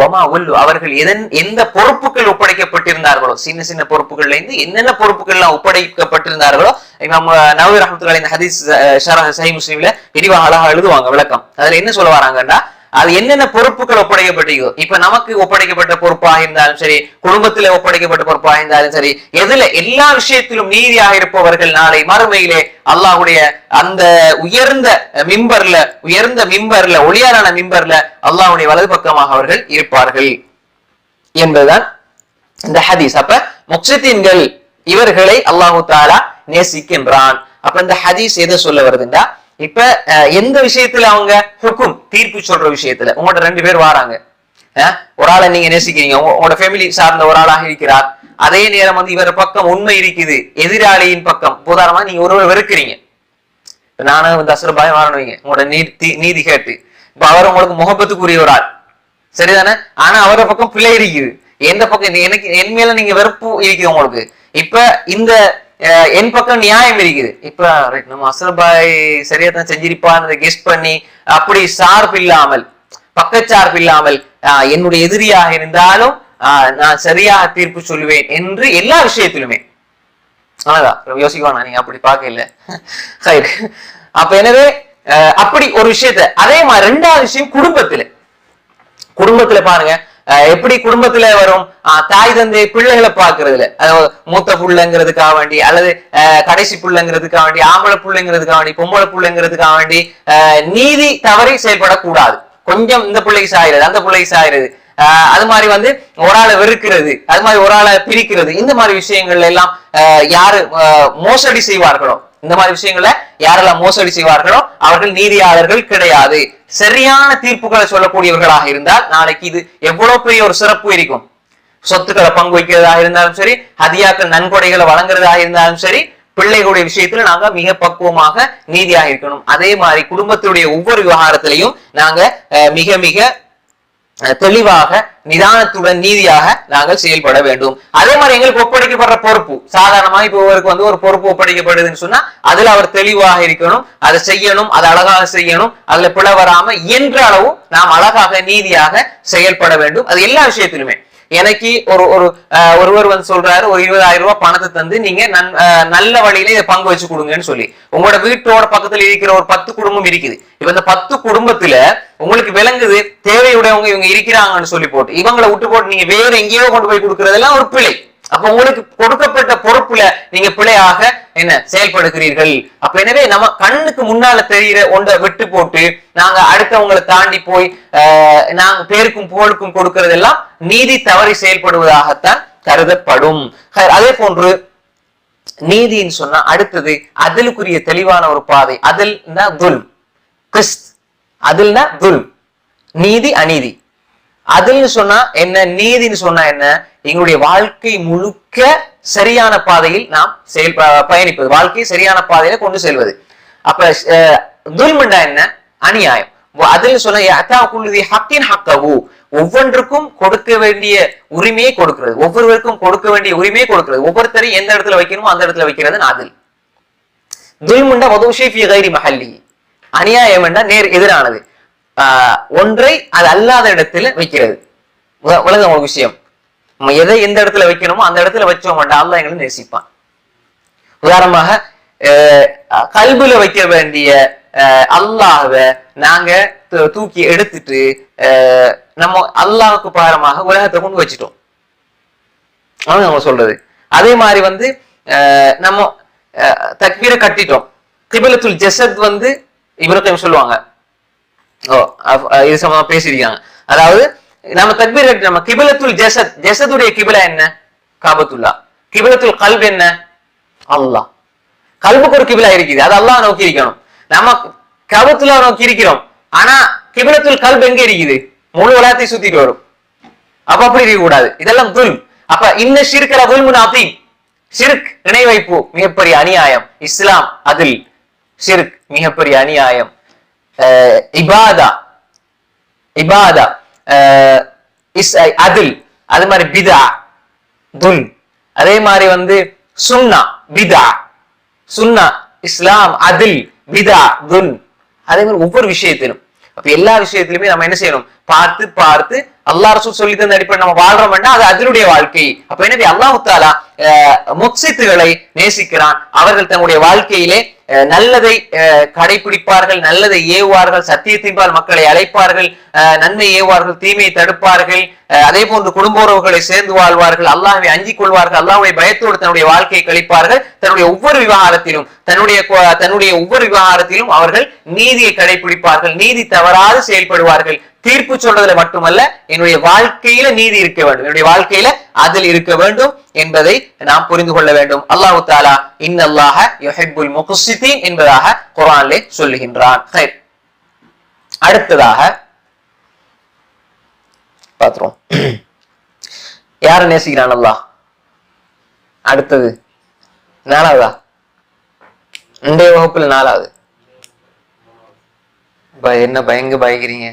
S1: அவர்கள் எந்த பொறுப்புகள் ஒப்படைக்கப்பட்டிருந்தார்களோ, சின்ன சின்ன பொறுப்புகள்ல இருந்து என்னென்ன பொறுப்புகள் எல்லாம் ஒப்படைக்கப்பட்டிருந்தார்களோ, நம்ம நவவி ரஹ்மத்துல்லாஹி இந்த ஹதீஸ் ஷரஹ் சஹீஹ் முஸ்லிம்ல விரிவாக அழகா எழுதுவாங்க விளக்கம். அதுல என்ன சொல்ல வராங்கன்னா, அது என்னென்ன பொறுப்புகள் ஒப்படைக்கப்பட்டீங்க. இப்ப நமக்கு ஒப்படைக்கப்பட்ட பொறுப்பாக இருந்தாலும் சரி, குடும்பத்தில ஒப்படைக்கப்பட்ட பொறுப்பாக இருந்தாலும் சரி, எதுல எல்லா விஷயத்திலும் நீதியாக இருப்பவர்கள் நாளை மறுமையிலே அல்லாஹ்வுடைய அந்த உயர்ந்த மிம்பர்ல ஒளியாரான மிம்பர்ல அல்லாஹ்வுடைய வலது பக்கமாக அவர்கள் இருப்பார்கள் என்பதுதான் இந்த ஹதீஸ். அப்ப முக்ஸிதீன்கள் இவர்களை அல்லாஹு தஆலா நேசிக்கின்றான். அப்ப இந்த ஹதீஸ் எதை சொல்ல வருதுன்னா, இப்ப எந்த விஷயத்துல அவங்க ஹுக்கும் தீர்ப்பு சொல்ற விஷயத்துல உங்களோட ரெண்டு பேர் வராங்க, ஒரு ஆளை நீங்க நேசிக்கிறீங்க, உங்களோட ஃபேமிலி சார்ந்த ஒரு ஆளாக இருக்கிறார். அதே நேரம் வந்து இவர பக்கம் உண்மை இருக்குது, எதிராளியின் பக்கம். உதாரணமா நீங்க ஒருவர் வெறுக்கிறீங்க, நானும் வந்து அசரபாயம் வாரணுவீங்க உங்களோட நீதி கேட்டு. இப்ப அவர் உங்களுக்கு முகப்பத்துக்குரிய ஒரு ஆள், சரிதானே? ஆனா அவர பக்கம் பிள்ளை இருக்குது, எந்த பக்கம் எனக்கு என் மேல நீங்க வெறுப்பு இருக்குது உங்களுக்கு. இப்ப இந்த என் பக்கம் நியாயம் இருக்குது. இப்ப நம்ம அசரபாய் சரியா தான் செஞ்சிருப்பான்னு கெஸ்ட் பண்ணி அப்படி சார்பு இல்லாமல், பக்கச்சார்பு இல்லாமல், என்னுடைய எதிரியாக இருந்தாலும் நான் சரியாக தீர்ப்பு சொல்லுவேன் என்று எல்லா விஷயத்திலுமே. ஆனாதான் யோசிக்குவானா நீங்க அப்படி பார்க்கல. அப்ப எனவே அப்படி ஒரு விஷயத்த, அதே மாதிரி ரெண்டாவது விஷயம் குடும்பத்துல பாருங்க எப்படி குடும்பத்துல வரும், தாய் தந்தை பிள்ளைகளை பாக்குறதுல, அதாவது மூத்த புள்ளைங்கிறதுக்காக வேண்டி, அல்லது கடைசி புள்ளைங்கிறதுக்காக வேண்டி, ஆம்பளை புள்ளைங்கிறதுக்காக வேண்டி, பொம்பளை புள்ளைங்கிறதுக்காக வேண்டி நீதி தவறி செயல்படக்கூடாது. கொஞ்சம் இந்த பிள்ளைக்கு சாயிறது, அந்த பிள்ளைக்கு சாயிறது, அது மாதிரி வந்து ஒரு ஆளை வெறுக்கிறது, அது மாதிரி ஒரு ஆளை பிரிக்கிறது, இந்த மாதிரி விஷயங்கள்ல எல்லாம் யாரு மோசடி செய்வார்களோ, இந்த மாதிரி விஷயங்கள யாரெல்லாம் மோசடி செய்வார்களோ அவர்கள் நீதியாளர்கள் கிடையாது. சரியான தீர்ப்புகளை சொல்லக்கூடியவர்களாக இருந்தால் நாளைக்கு இது எவ்வளவு பெரிய ஒரு சிறப்பு இருக்கும். சொத்துக்களை பங்கு வைக்கிறதாக இருந்தாலும் சரி, ஹதியாக்கள் நன்கொடைகளை வழங்குறதாக இருந்தாலும் சரி, பிள்ளைகளுடைய விஷயத்துல நாங்க மிக பக்குவமாக நீதியாக இருக்கணும். அதே மாதிரி குடும்பத்துடைய ஒவ்வொரு விவகாரத்திலையும் நாங்க மிக மிக தெளிவாக நிதானத்துடன் நீதியாக நாங்கள் செயல்பட வேண்டும். அதே மாதிரி எங்களுக்கு ஒப்படைக்கப்படுற பொறுப்பு, சாதாரணமா இப்போ ஒருவருக்கு வந்து ஒரு பொறுப்பு ஒப்படைக்கப்படுதுன்னு சொன்னா அதுல அவர் தெளிவாக இருக்கணும், அதை செய்யணும், அதை அழகாக செய்யணும், அதுல பிழை வராம இயன்ற அளவு நாம் அழகாக நீதியாக செயல்பட வேண்டும். அது எல்லா விஷயத்திலுமே. எனக்கு ஒருவர் வந்து சொல்றாரு, ஒரு 20,000 ரூபாய் பணத்தை தந்து நீங்க நல்ல வழியில இதை பங்கு வச்சு கொடுங்கன்னு சொல்லி, உங்களோட வீட்டோட பக்கத்துல இருக்கிற ஒரு 10 குடும்பம் இருக்குது. இப்ப இந்த 10 குடும்பத்துல உங்களுக்கு விளங்குது தேவையுடையவங்க இவங்க இருக்கிறாங்கன்னு சொல்லி போட்டு இவங்களை விட்டு போட்டு நீங்க வேற எங்கேயோ கொண்டு போய் கொடுக்கறதெல்லாம் ஒரு பிழை. அப்ப உங்களுக்கு கொடுக்கப்பட்ட பொறுப்புல நீங்க பிழையாக என்ன செயல்படுகிறீர்கள். அப்ப எனவே நம்ம கண்ணுக்கு முன்னால தெரிகிற ஒன்றை விட்டு போட்டு நாங்க அடுத்தவங்களை தாண்டி போய் நாங்க பேருக்கும் புகழுக்கும் கொடுக்கறதெல்லாம் நீதி தவறி செயல்படுவதாகத்தான் கருதப்படும். அதே போன்று நீதின்னு சொன்னா அடுத்தது அதிலுக்குரிய தெளிவான ஒரு பாதை. அதில்னா துல் கிறிஸ்த், அதில்னா துல் நீதி அநீதி. அதில்னு சொன்னா என்ன, நீதினு சொன்னா என்ன, எங்களுடைய வாழ்க்கை முழுக்க சரியான பாதையில் நாம் பயணிப்பது, வாழ்க்கையை சரியான பாதையில கொண்டு செல்வது. அப்ப துல்மண்டா என்ன, அநியாயம். அதில் சொன்ன ஒவ்வொன்றுக்கும் கொடுக்க வேண்டிய உரிமையை கொடுக்கிறது, ஒவ்வொருவருக்கும் கொடுக்க வேண்டிய உரிமையை கொடுக்கிறது, ஒவ்வொருத்தரையும் எந்த இடத்துல வைக்கணுமோ அந்த இடத்துல வைக்கிறது அதில். துல்முண்டா மஹல்லி, அநியாயம் என்றா நேர் எதிரானது, ஒன்றை அது அல்லாத இடத்துல வைக்கிறது. உலக ஒரு விஷயம், எதை எந்த இடத்துல வைக்கணுமோ அந்த இடத்துல வச்சோம் அல்லாஹ் எங்களை நேசிப்பான். உதாரணமாக கல்புல வைக்க வேண்டிய அல்லாஹ்வை நாங்க தூக்கி எடுத்துட்டு நம்ம அல்லாஹ்வுக்கு பாரமாக உலகத்தை கொண்டு வச்சுட்டோம், நம்ம சொல்றது. அதே மாதிரி வந்து நம்ம தக்பீரை கட்டிட்டோம். கிபிலத்துல் ஜஸத் வந்து இப்ராஹிம் சொல்லுவாங்க, இது சம்பந்தமா பேசிருக்காங்க. அதாவது நம்ம தக்பீர் கட்டி நம்ம கிபிலத்துல் ஜஸத், ஜஸதுடைய கிபிலா என்ன, காபத்துல்லா. கிபிலத்துல் கல்ப் என்ன, அல்லாஹ். கல்புக்கு ஒரு கிபிலா இருக்குது, அது அல்லாஹ் நோக்கி இருக்கணும். நம்ம காபத்துல்லா நோக்கி இருக்கிறோம், ஆனா கிபிலத்துல் கல்ப் எங்க இருக்குது? முழு உலகத்தை சுத்திட்டு வரும். அப்ப அப்படி இருக்க கூடாது. இதெல்லாம் துல். அப்ப இன்ன ஷிர்க லதுல்முன் அதீம். ஷிர்க் இணை வைப்பு மிகப்பெரிய அநியாயம். இஸ்லாம் அதில் ஷிர்க் மிகப்பெரிய அநியாயம். இபாதா இபாதா அதில், அது மாதிரி பிதா துல். அதே மாதிரி சுன்னா பிதா, சுன்னா இஸ்லாம் அதில், பிதா துல். அதே மாதிரி ஒவ்வொரு விஷயத்திலும், அப்ப எல்லா விஷயத்திலுமே நம்ம என்ன செய்யணும்? பார்த்து பார்த்து அல்லாஹ் ரசூல் சொல்லி தந்த அடிப்படை நம்ம வாழ்றோம்னா அது அதனுடைய வாழ்க்கை. அப்ப எனவே அல்லாஹ் தஆலா முக்ஸித்துகளை நேசிக்கிறான். அவர்கள் தன்னுடைய வாழ்க்கையிலே நல்லதை கடைபிடிப்பார்கள், நல்லதை ஏவுவார்கள், சத்தியத்தின்பால் மக்களை அழைப்பார்கள், நன்மை ஏவுவார்கள், தீமையை தடுப்பார்கள். அதே போன்று குடும்ப உறவுகளை சேர்ந்து வாழ்வார்கள், அல்லாஹ்வை அஞ்சிக் கொள்வார்கள், அல்லாஹ்வை பயத்தோடு தன்னுடைய வாழ்க்கையை கழிப்பார்கள். தன்னுடைய ஒவ்வொரு விவகாரத்திலும் அவர்கள் நீதியை கடைபிடிப்பார்கள், நீதி தவறாது செயல்படுவார்கள். தீர்ப்பு சொல்றதுல மட்டுமல்ல, என்னுடைய வாழ்க்கையில நீதி இருக்க வேண்டும், என்னுடைய வாழ்க்கையில அதில் இருக்க வேண்டும் என்பதை நாம் புரிந்து கொள்ள வேண்டும். அல்லாஹ் தஆலா இன்னல்லாஹ யுஹிப்புல் முக்ஸிதீன் என்பதாக குர்ஆனிலே சொல்லுகின்றான். அடுத்ததாக பாத்துறோம், யார நேசிக்கிறான் அல்லாஹ்? அடுத்தது நாலாவதா? இன்றைய வகுப்புல நாலாவது. என்ன பயங்கீங்க?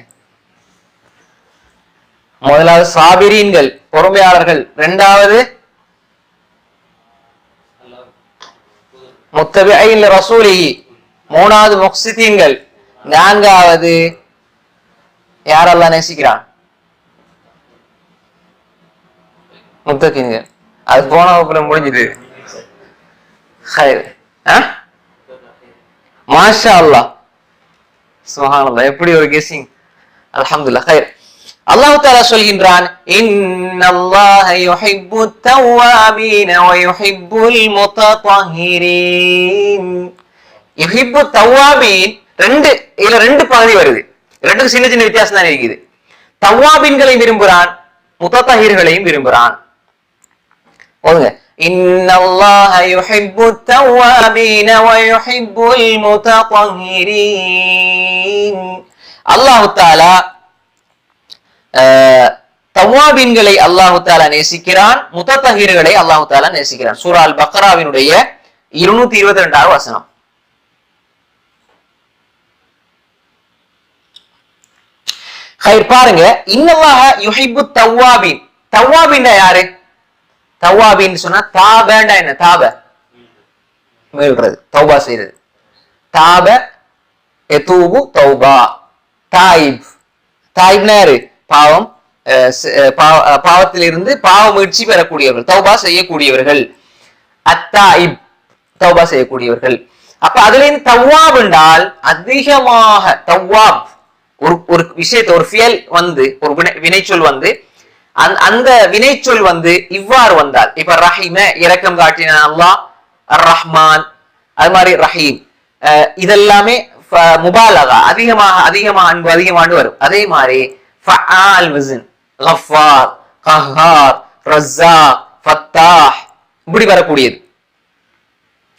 S1: முதலாவது சாபிரீன்கள், பொறுமையாளர்கள். இரண்டாவது முத்தபிஈன் ரசூலிஹி. மூணாவது முக்ஸிதீன்கள். நான்காவது யாரெல்லாம் நேசிக்கிறான்? முத்தகீன்கள். அது போன வகுப்புல முடிஞ்சது. மாஷா அல்லாஹ், சுப்ஹானல்லாஹ், எப்படி ஒரு கெஸிங்! அல்ஹம்துலில்லாஹ். ஹைர். அல்லாஹ் தஆலா சொல்கின்றான், இன்னல்லாஹ யுஹிப்புத் தவ்வாபீன வ யுஹிப்புல் முத்ததஹிரீன். யுஹிப்புத் தவ்வாபீன் ரெண்டு பகுதி வருது. ரெண்டுக்கு சின்ன சின்ன வித்தியாசம் தான் இருக்குது. தவ்வாபீன்களையும் விரும்புறான், முத்ததஹிர்களையும் விரும்புறான். ஓதுங்க. இன்னல்லாஹ யுஹிப்புத் தவ்வாபீன வ யுஹிப்புல் முத்ததஹிரீன். அல்லாஹ் தஆலா தவ்வாபீன்களை அல்லாஹ் தஆலா நேசிக்கிறான், முத்ததஹிர்களை அல்லாஹ் தஆலா நேசிக்கிறான். சூரா அல் பக்ராவினுடைய 222வது வசனம். ஹைர், பாருங்க. இன்னல்லாஹ யுஹிப்புத் தவ்வாபீன். தவ்வாபீன் யாரு? தவ்வாபீன் சொன்னா தாபண்டா என்ன? தாப மீள்றது, தௌபா செய்யறது. தாப யதூபு தௌபா. தாயிப், தாயிப்னா யாரு? பாவத்திலிருந்து பாவ முயற்சி பெறக்கூடியவர்கள், தௌபா செய்யக்கூடியவர்கள். அத்தாயிப், தௌபா செய்யக்கூடியவர்கள். அப்ப அதுல இருந்து தவ்வாப் என்றால் அதிகமாக, தவ்வாப் ஒரு விஷயத்தை, ஒரு ஃபியல் ஒரு வினைச்சொல் அந்த வினைச்சொல் இவ்வாறு வந்தால், இப்ப ரஹீம இரக்கம் காட்டின அல்லாஹ், அர் ரஹ்மான், அது மாதிரி ரஹீம், இதெல்லாமே முபாலகா, அதிகமாக அன்பு, அதிகமாண்டு வரும். அதே மாதிரி ஃபஆல் வஸன், கஃபார், கஹார், ரஸாக், ஃபத்தாஹ், இப்படி வரக்கூடியது.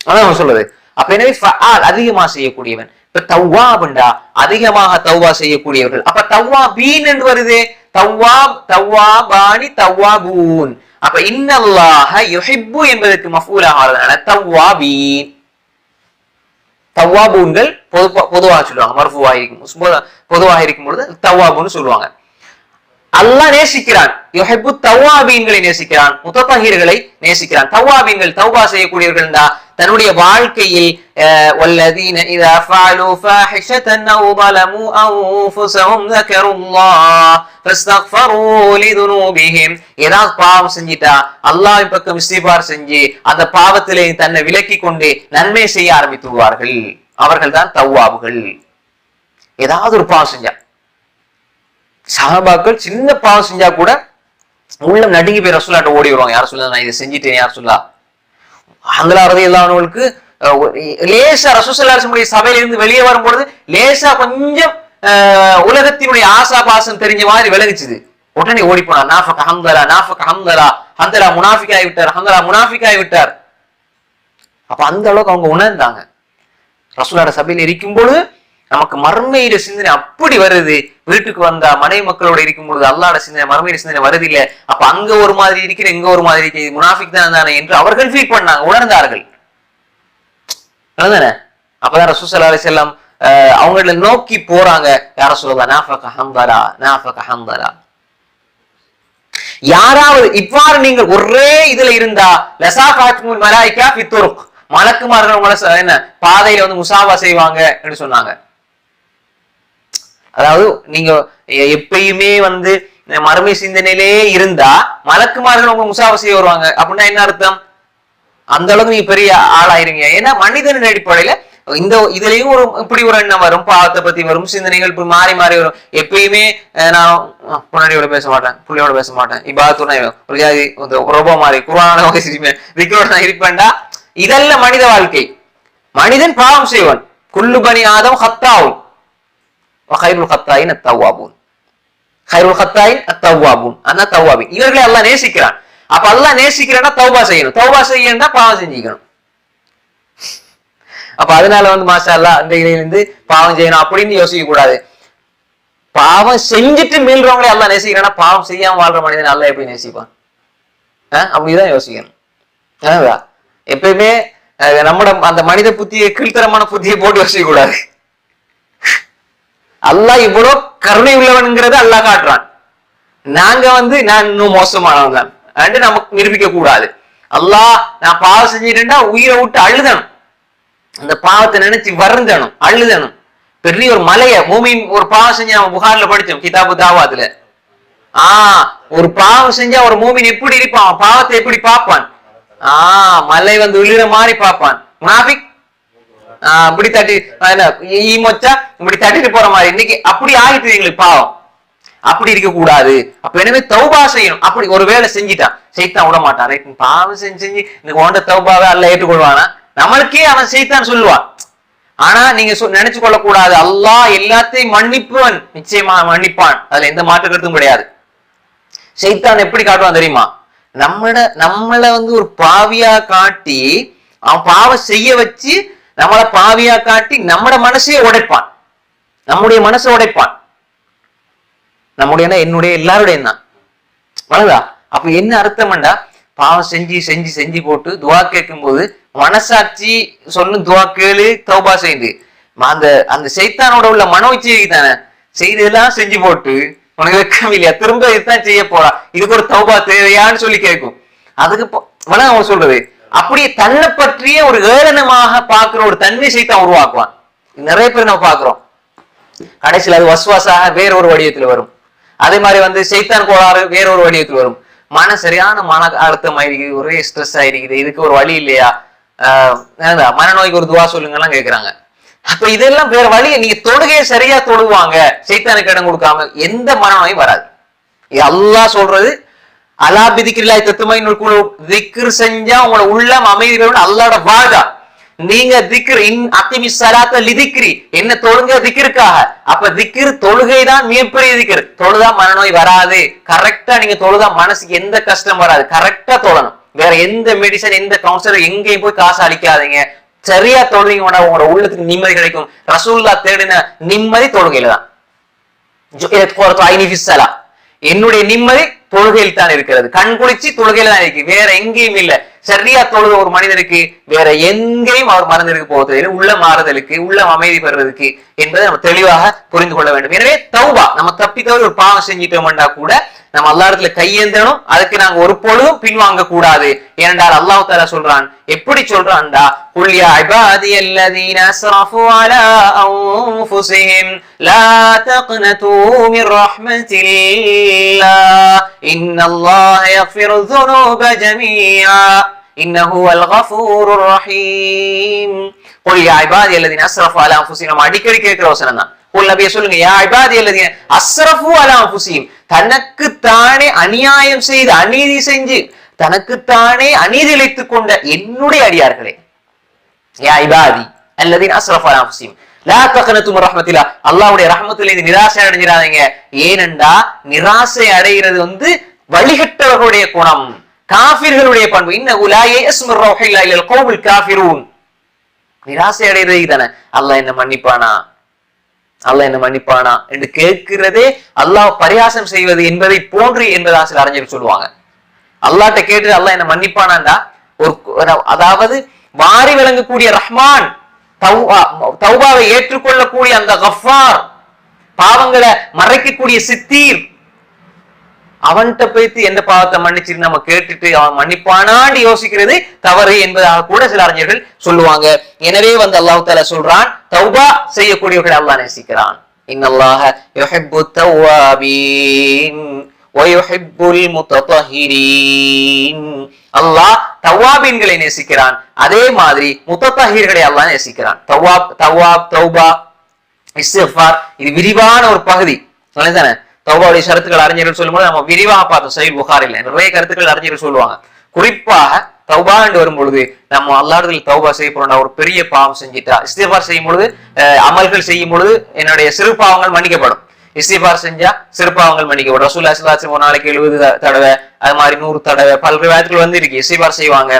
S1: அதான் சொல்றது. அப்ப எனவே ஃபஆல் அதிகமாக செய்யக்கூடியவன். இப்ப தவ்வாப்ண்டா அதிகமாக தௌபா செய்யக்கூடியவர்கள். அப்ப தவ்வாபீன் என்று வருது. தவ்வாப், தவ்வாபானி, தவ்வாபூன். அப்ப இன்னல்லாஹ யுஹிப்பு என்பதற்கு மஃஊலாக ஆனதால தவ்வாபீன். தவ்வாபூன்கள் பொதுவாக சொல்லுவாங்க, மர்ஃபூவாக இருக்கும், பொதுவாக இருக்கும் பொழுது தவ்வாபுன்னு சொல்லுவாங்க. அல்லாஹ் நேசிக்கிறான், யுஹிப்பு தவ்வாபீன்களை நேசிக்கிறான், முத்ததஹிர்களை நேசிக்கிறான். தவ்வாபீன்கள் தௌபா செய்யக்கூடியவர்கள் தான் தன்னுடைய வாழ்க்கையில் வல்லதீன இதா ஃபஅலு ஃபாஹிஷதன் அவ் ظلموا انفسهم ذكروا الله فاستغفروا لذنوبهم. ஏதாவது பாவம் செஞ்சிட்டா அல்லாஹ்வின் பக்கம் இஸ்திக்பார் செஞ்சு அந்த பாவத்திலே தன்னை விலக்கி கொண்டு நன்மை செய்ய ஆரம்பித்து விடுவார்கள். அவர்கள் தான் தவ்வாபுகள். ஏதாவது ஒரு பாவம் செஞ்சா, சஹாபாக்கள் சின்ன பாவம் செஞ்சா கூட உள்ளம் நடுங்கி போய் ரசூலுல்லாஹ்ட்ட ஓடி வருவாங்க. யார் சொல்லலாம், நான் இதை செஞ்சிட்டேன், யார் சொல்லா? ஹன்ஸலா ரலியல்லாஹு அன்ஹுவுக்கு லேசா ரசூலுல்லாஹி ஸல்லல்லாஹு அலைஹி வஸல்லம் சபையில இருந்து வெளியே வரும்பொழுது லேசா கொஞ்சம் உலகத்தினுடைய ஆசா பாசம் தெரிஞ்ச மாதிரி விலகிச்சுது. உடனே ஓடி போனார். நாஃபக ஹன்ஸலா, நாஃபக ஹன்ஸலா, ஹன்ஸலா முனாஃபிக் ஆகி விட்டார், ஹன்ஸலா முனாஃபிக் ஆகி விட்டார். அப்ப அந்த அளவுக்கு அவங்க உணர்ந்தாங்க. ரசூலுல்லாஹி சபையில இருக்கும் பொழுது நமக்கு மர்மையில சிந்தனை அப்படி வருது. வீட்டுக்கு வந்தா மனைவி மக்களோட இருக்கும் பொழுது அல்லாஹ்வோட சிந்தனை மர்மையில சிந்தனை வருது இல்ல, அப்ப அங்க ஒரு மாதிரி இருக்கிற இங்க ஒரு மாதிரி இருக்கு, முனாஃபிக் தானே என்று அவர்கள் ஃபீல் பண்ணாங்க, உணர்ந்தார்கள். அப்பதான் ரசூல் ஸல்லல்லாஹு அலைஹி வஸல்லம் அவங்கள நோக்கி போறாங்க, யா ரசூலல்லாஹ் நாஃபக ஹம்தலா நாஃபக ஹம்தலா. யாராவது இவ்வாறு நீங்கள் ஒரே இதுல இருந்தா லஸாஃபாத்துல் மலாயிகா ஃபி துருக், மலக்குமார்கள் உங்களை என்ன பாதையில வந்து முசாவா செய்வாங்க என்று சொன்னாங்க. அதாவது நீங்க எப்பயுமே வந்து மறுமை சிந்தனையிலே இருந்தா மலக்குமார்கள் உங்க முசாவா செய்ய வருவாங்க அப்படின்னா என்ன அர்த்தம்? அந்த அளவுக்கு நீங்க பெரிய ஆளாயிருங்க. ஏன்னா மனிதனின் அடிப்படையில இந்த இதுலயும் ஒரு இப்படி ஒரு எண்ணம் வரும், பாவத்தை பத்தி வரும், சிந்தனைகள் இப்படி மாறி மாறி வரும். எப்பயுமே நான் புனாடியோட பேச மாட்டேன், புள்ளியோட பேச மாட்டேன், இபாத்துனா ஒரு ஜாதி ரோபோ மாதிரி குர்ஆனோட நான் இருப்பேன்டா, இதெல்லாம் மனித வாழ்க்கை. மனிதன் பாவம் செய்வான். குல்லு பனி ஆதம் ஹத்தாவுன் வகைருல் ஹத்தாயின் அத்தவ்வாபூன், கைருல் ஹத்தாயின் அத்தவ்வாபூன், அண்ணா தவ்வாபின். இவர்களை அல்லாஹ் நேசிக்கிறான். அப்ப அல்லாஹ் நேசிக்கிறேன்னா தௌபா செய்யணும், தௌபா செய்யணும்னா பாவம் செஞ்சுக்கணும். அப்ப அதனால வந்து மாஷா அல்லாஹ் அந்த இருந்து பாவம் செய்யணும் அப்படின்னு யோசிக்க கூடாது. பாவம் செஞ்சுட்டு மீள்றவங்களே அல்லாஹ் நேசிக்கிறான்னா பாவம் செய்யாம வாழ்ற மனிதன் அல்லாஹ் எப்படி நேசிப்பான்? அப்படிதான் யோசிக்கணும். எப்பயுமே நம்மட அந்த மனித புத்தியை கீழ்த்தரமான புத்தியை போட்டு யோசிக்க கூடாது. அல்லாஹ் இவ்வளவு கருணை உள்ளவன்ங்கிறத அல்லாஹ் காட்டுறான். நாங்க வந்து நான் இன்னும் மோசமானவன் தான் நமக்கு நிரூபிக்க கூடாது. அல்லாஹ் நான் பாவம் செஞ்சிட்டேன்னா உயிரை விட்டு அழுதணும், அந்த பாவத்தை நினைச்சு வருந்தணும், அழுதணும். பெரிய ஒரு மலைய மூமின் ஒரு பாவம் செஞ்சு நம்ம புகார்ல படிச்சோம் கிதாபு தாவாத்துல. ஒரு பாவம் செஞ்சா ஒரு மூமின் எப்படி இருப்பான், பாவத்தை எப்படி பார்ப்பான்? மலை வந்து விழுற மாதிரி பார்ப்பான். முனாஃபிக் இப்படி தட்டி மொச்சா இப்படி தட்டிட்டு போற மாதிரி. இன்னைக்கு அப்படி ஆகிட்டு எங்களுக்கு பாவம். அப்படி இருக்க கூடாது. அப்ப எனவே தௌபா செய்யணும். அப்படி ஒரு வேலை செஞ்சுட்டான், செய்தான் விட மாட்டான். பாவம் செஞ்சு இந்த ஒண்ட தௌபாவை அல்ல ஏற்றுக்கொள்வானா? நம்மளுக்கே அவன் செய்தான் சொல்லுவான். ஆனா நீங்க நினைச்சு கொள்ள கூடாது, அல்லாஹ் எல்லாத்தையும் மன்னிப்பவன், நிச்சயமா மன்னிப்பான், அதுல எந்த மாற்று கருத்தும் கிடையாது. செய்தான் எப்படி காட்டுவான் தெரியுமா? நம்மள வந்து ஒரு பாவியா காட்டி அவன் பாவம் செய்ய வச்சு நம்மள பாவியா காட்டி நம்மட மனசையே உடைப்பான், நம்முடைய மனசை உடைப்பான். நம்முடைய என்னுடைய எல்லாருடைய தான் வலதா. அப்ப என்ன அர்த்தம்டா, பாவம் செஞ்சு செஞ்சு செஞ்சு போட்டு துவா கேட்கும் போது மனசாட்சி சொல்லும் துவா கேளு தௌபா செய்து அந்த அந்த சைத்தானோட உள்ள மனோ இச்சைக்கு தானே செய்தெல்லாம் செஞ்சு போட்டு உனக்கு வெக்கம் இல்லையா, திரும்ப இதுதான் செய்ய போறா, இதுக்கு ஒரு தௌபா தேவையான்னு சொல்லி கேட்கும். அதுக்கு அவன் சொல்றது அப்படியே தன்னை பற்றிய ஒரு ஏளனமாக பாக்குற ஒரு தன்மை சைத்தான் உருவாக்குவான். நிறைய பேர் நம்ம பாக்குறோம். கடைசியில் அது வசுவாசாக வேற ஒரு வடிவத்தில் வரும். அதே மாதிரி வந்து சைத்தான் கோளாறு வேற ஒரு வடிவத்தில் வரும். சரியான மன அழுத்தம் ஆயிருக்குது, ஒரே ஸ்ட்ரெஸ் ஆயிருக்குது, இதுக்கு ஒரு வழி இல்லையா, மனநோய்க்கு ஒரு துவா சொல்லுங்க எல்லாம் கேட்கிறாங்க. அப்ப இதெல்லாம் வேற வழி. நீங்க தொழுகையை சரியா தொழுவாங்க, சைத்தானுக்கு இடம் கொடுக்காம எந்த மனநோயும் வராது. அல்லாஹ் சொல்றது அலா பிதிக்ரில்லாஹி தத்மைனுல் குலூப், திக்ர் செஞ்சா உங்களோட உள்ளம் அமைதி பெறும் அல்லாஹ்வோட வாதா. நீங்க திக்ர் அகிமிஸ் ஸலாத்த லிதிக்ரி, என்ன தொழுங்க திக்ருக்காக. அப்ப திக்ர் தொழுகை தான் மிகப்பெரிய திக்ர். தொழுதா மனநோய் வராது. கரெக்டா நீங்க தொழுதா மனசுக்கு எந்த கஷ்டம் வராது. கரெக்டா தொழணும். வேற எந்த மெடிசன் எந்த கவுன்சிலர் எங்கேயும் போய் காசு அளிக்காதீங்க. சரியா தொழுவீங்க, உங்களோட உள்ளத்துக்கு நிம்மதி கிடைக்கும். ரசூலுல்லாஹ் தேடின நிம்மதி தொழுகையில தான். என்னுடைய நிம்மதி தொழுகையில் தான் இருக்கிறது. கண் குளிச்சு தொழுகையில தான் இருக்கு, வேற எங்கேயும் இல்ல. சரியா தொழுத ஒரு மனிதனுக்கு வேற எங்கேயும் அவர் மறந்திருக்கு போகிறது உள்ள மாறுதலுக்கு, உள்ள அமைதி பெறுவதற்கு என்பதை நம்ம தெளிவாக புரிந்து கொள்ள வேண்டும். எனவே தௌபா, நம்ம தப்பி தவறி ஒரு பாவம் செஞ்சிட்டோம்னா கூட நம்ம அல்லாஹ் இடத்துல கையேந்தணும். அதுக்கு நாங்க ஒரு பொழுதும் பின்வாங்க கூடாது. ஏனென்றால் அல்லாஹ் தஆலா சொல்றான், எப்படி சொல்றான்டா, குல் யா இபாதியல்லதீன அஸ்ரஃபு அலா அன்ஃபுஸிஹிம் லா தக்னது மிர் ரஹ்மத்தில்லாஹ் இன்னல்லாஹ யக்ஃபிரு ذுனூப ஜமீஆ இன்னஹு வல் கஃபூருர் ரஹீம். குல் யா இபாதியல்லதீன அஸ்ரஃபு அலா அன்ஃபுஸிஹிம் அடிக்கடி கேட்கிற வசனம் தான். நபியே சொல்லுங்க, யா இபாதியல்லதீன அஸ்ரஃபு அலா அன்ஃபுஸிஹிம், தனக்குத்தானே அநியாயம் செய்து அநீதி செஞ்சு தனக்குத்தானே அநீதி இழைத்துக் கொண்ட என்னுடைய அடியார்களே, யா இபாதி அல்லதீன அஸ்ரஃபு அலா அன்ஃபுஸிஹிம் லா தக்னது மிர் ரஹ்மத்தில்லாஹ், அல்லாஹ்வுடைய ரஹ்மத்திலிருந்து நிராசை அடைஞ்சிராதீங்க. ஏனென்றா நிராசை அடைகிறது வந்து வழிகட்டவர்களுடைய குணம், காஃபிர்களுடைய பண்பு. இன்னஹு லா யஸ்மு ரௌஹில்லா இலல் கௌமில் காஃபிரூன். நிராசை அடைகிறது தானே, அல்லாஹ் என்ன மன்னிப்பானா, அல்லாஹ் என்ன மன்னிப்பானா என்று கேட்கிறதே அல்லாஹ் பரியாசம் செய்வது என்பதை போன்று என்பதாக சில அறிஞர்கள் சொல்லுவாங்க. அல்லாஹ்ட்ட கேட்டு அல்லாஹ் என்ன மன்னிப்பானாண்டா அதாவது வாரி விளங்கக்கூடிய ரஹ்மான், தௌபாவை ஏற்றுக்கொள்ளக்கூடிய அந்த கஃபார், பாவங்களை மறைக்கக்கூடிய சித்தீர், அவன்கிட்ட போய்த்து எந்த பாவத்தை மன்னிச்சு நம்ம கேட்டுட்டு அவன் மன்னிப்பானான்னு யோசிக்கிறது தவறு என்பதாக கூட சில அறிஞர்கள் சொல்லுவாங்க. எனவே அல்லாஹ் தஆலா சொல்றான், தௌபா செய்யக்கூடியவர்களை அல்லாஹ் நேசிக்கிறான். இன்னல்லாஹ யுஹிப்பு தவ்வாபீன் வ யுஹிப்புல் முத்தஹிரீன். அல்லாஹ் தவ்வாபீன்களை நேசிக்கிறான், அதே மாதிரி முத்தஹிர்களை அல்லாஹ் நேசிக்கிறான். தவ்வாப், தௌபா, இஸ்திக்ஃபார் இது விரிவான ஒரு பகுதி தானே. தௌபாவுடைய ஷரத்துக்கள் அறிஞர்கள் சொல்லும்போது நம்ம விரிவாக பார்த்தோம். சஹீஹ் புகாரில நிறைய கருத்துக்கள் அறிஞர்கள் சொல்லுவாங்க. குறிப்பாக தௌபா என்று வரும் பொழுது நம்ம அல்லாஹ்விடத்தில் தௌபா செய்ய போறோம்னா, ஒரு பெரிய பாவம் செஞ்சிட்டா இஸ்திக்ஃபார் செய்யும் பொழுது, அமல்கள் செய்யும் பொழுது என்னுடைய சிறு பாவங்கள் மன்னிக்கப்படும். இஸ்திக்ஃபார் செஞ்சா சிறு பாவங்கள் மன்னிக்கப்படும். ரசூலுல்லாஹி ஸல்லல்லாஹு அலைஹி வஸல்லம் ஒரு நாளைக்கு 70 தடவை, அது மாதிரி 100 தடவை பல ரிவாயத்துகள் வந்து இருக்கு இஸ்திக்ஃபார் செய்வாங்க.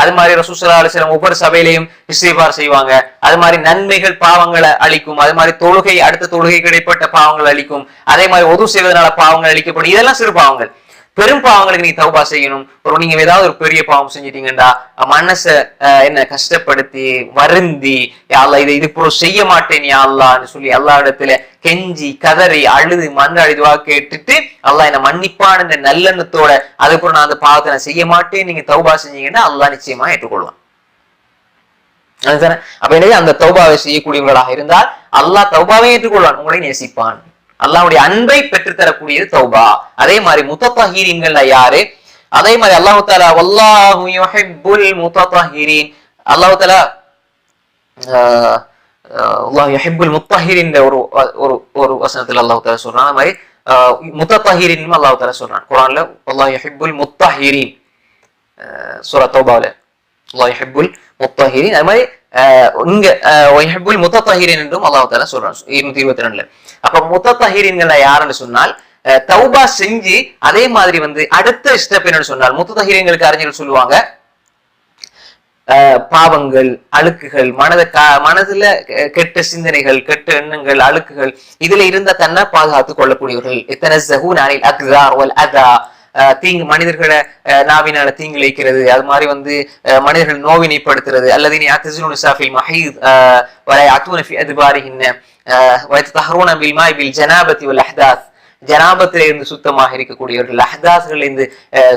S1: அது மாதிரி ரசூல் ஸல்லல்லாஹு அலைஹி வஸல்லம் ஒவ்வொரு சபையிலையும் இஸ்திக்ஃபார் செய்வாங்க. அது மாதிரி நன்மைகள் பாவங்களை அழிக்கும். அது மாதிரி தொழுகை, அடுத்த தொழுகைக்கு இடைப்பட்ட பாவங்கள் அழிக்கும். அதே மாதிரி ஒது செய்வதனால பாவங்கள் அழிக்கப்படும். இதெல்லாம் சிறு பாவங்கள். பெரும் பாவங்களுக்கு நீங்க தௌபா செய்யணும். நீங்க ஏதாவது ஒரு பெரிய பாவம் செஞ்சிட்டீங்கன்னா மனச என்ன கஷ்டப்படுத்தி வருந்தி, யா அல்லாஹ் இதை செய்ய மாட்டேன் யா அல்லாஹ்னு சொல்லி அல்லாஹ் இடத்துல கெஞ்சி கதறி அழுது மன்றாடி துஆ கேட்டுட்டு அல்லாஹ் என்ன மன்னிப்பான் என்ற நல்லெண்ணத்தோட அதுக்கப்புறம் நான் அந்த பாவத்தை நான் செய்ய மாட்டேன் நீங்க தௌபா செஞ்சீங்கன்னா அல்லாஹ் நிச்சயமா ஏற்றுக்கொள்வான். அதுதானே. அப்ப எனவே அந்த தௌபாவை செய்யக்கூடியவர்களாக இருந்தால் அல்லாஹ் தௌபாவை ஏற்றுக்கொள்வான், உங்களை நேசிப்பான். அல்லாஹ்வுடைய அன்பை பெற்றுத்தரக்கூடியது தௌபா. அதே மாதிரி முத்தஹிரீன்கள் யாரு? அதே மாதிரி அல்லாஹ் தஆலா வல்லாஹு யுஹிப்புல் முத்தஹிரீன், அல்லாஹ் தஆலா அல்லாஹ் யுஹிப்புல் முத்தஹிரீன் ஒரு வசனத்துல அல்லாஹ் தஆலா சொல்றான். அதே மாதிரி முத்தஹிரீன் அல்லாஹ் தஆலா சொல்றான் குர்ஆன்ல, வல்லாஹு யுஹிப்புல் முத்தஹிரீன் சூரா தௌபால அல்லாஹ் யுஹிப்புல் முத்தஹிரீன். அதே மாதிரி இங்க யுஹிப்புல் முத்தஹிரீன் என்றும் அல்லாஹ் தஆலா சொல்றான் 222ல. அப்ப முத்தஹிரீன்கள் யாருன்னு சொன்னால் தௌபா செஞ்சு அதே மாதிரி அடுத்த ஸ்டெப் என்னன்னு சொன்னால் முத்தஹிரீன்களுக்கு அறிஞர்கள் சொல்லுவாங்க, பாவங்கள், அழுக்குகள், மனதுல கெட்ட சிந்தனைகள், கெட்ட எண்ணங்கள், அழுக்குகள் இதுல இருந்த தன்னை பாதுகாத்துக் கொள்ளக்கூடியவர்கள். இத்தனஸஹூன அனில் அக்ஸார் வல் அதா, தீங்கு மனிதர்களை நாவினால தீங்கிழைக்கிறது, அது மாதிரி மனிதர்கள் நோவினைப்படுத்துறது, அல்லது யாத்தஸிலூன ஸாஃபில் மஹீத் வலா யஅதூன ஃபீ அத்பாரிஹின்ன வயதஹரூன பில் மாஇ பில் ஜனாபத்தி வல் அஹ்தாஸ், ஜனாபத்தில இருந்து சுத்தமாக இருக்கக்கூடியவர்கள், அஹ்தாஸ்கள் இருந்து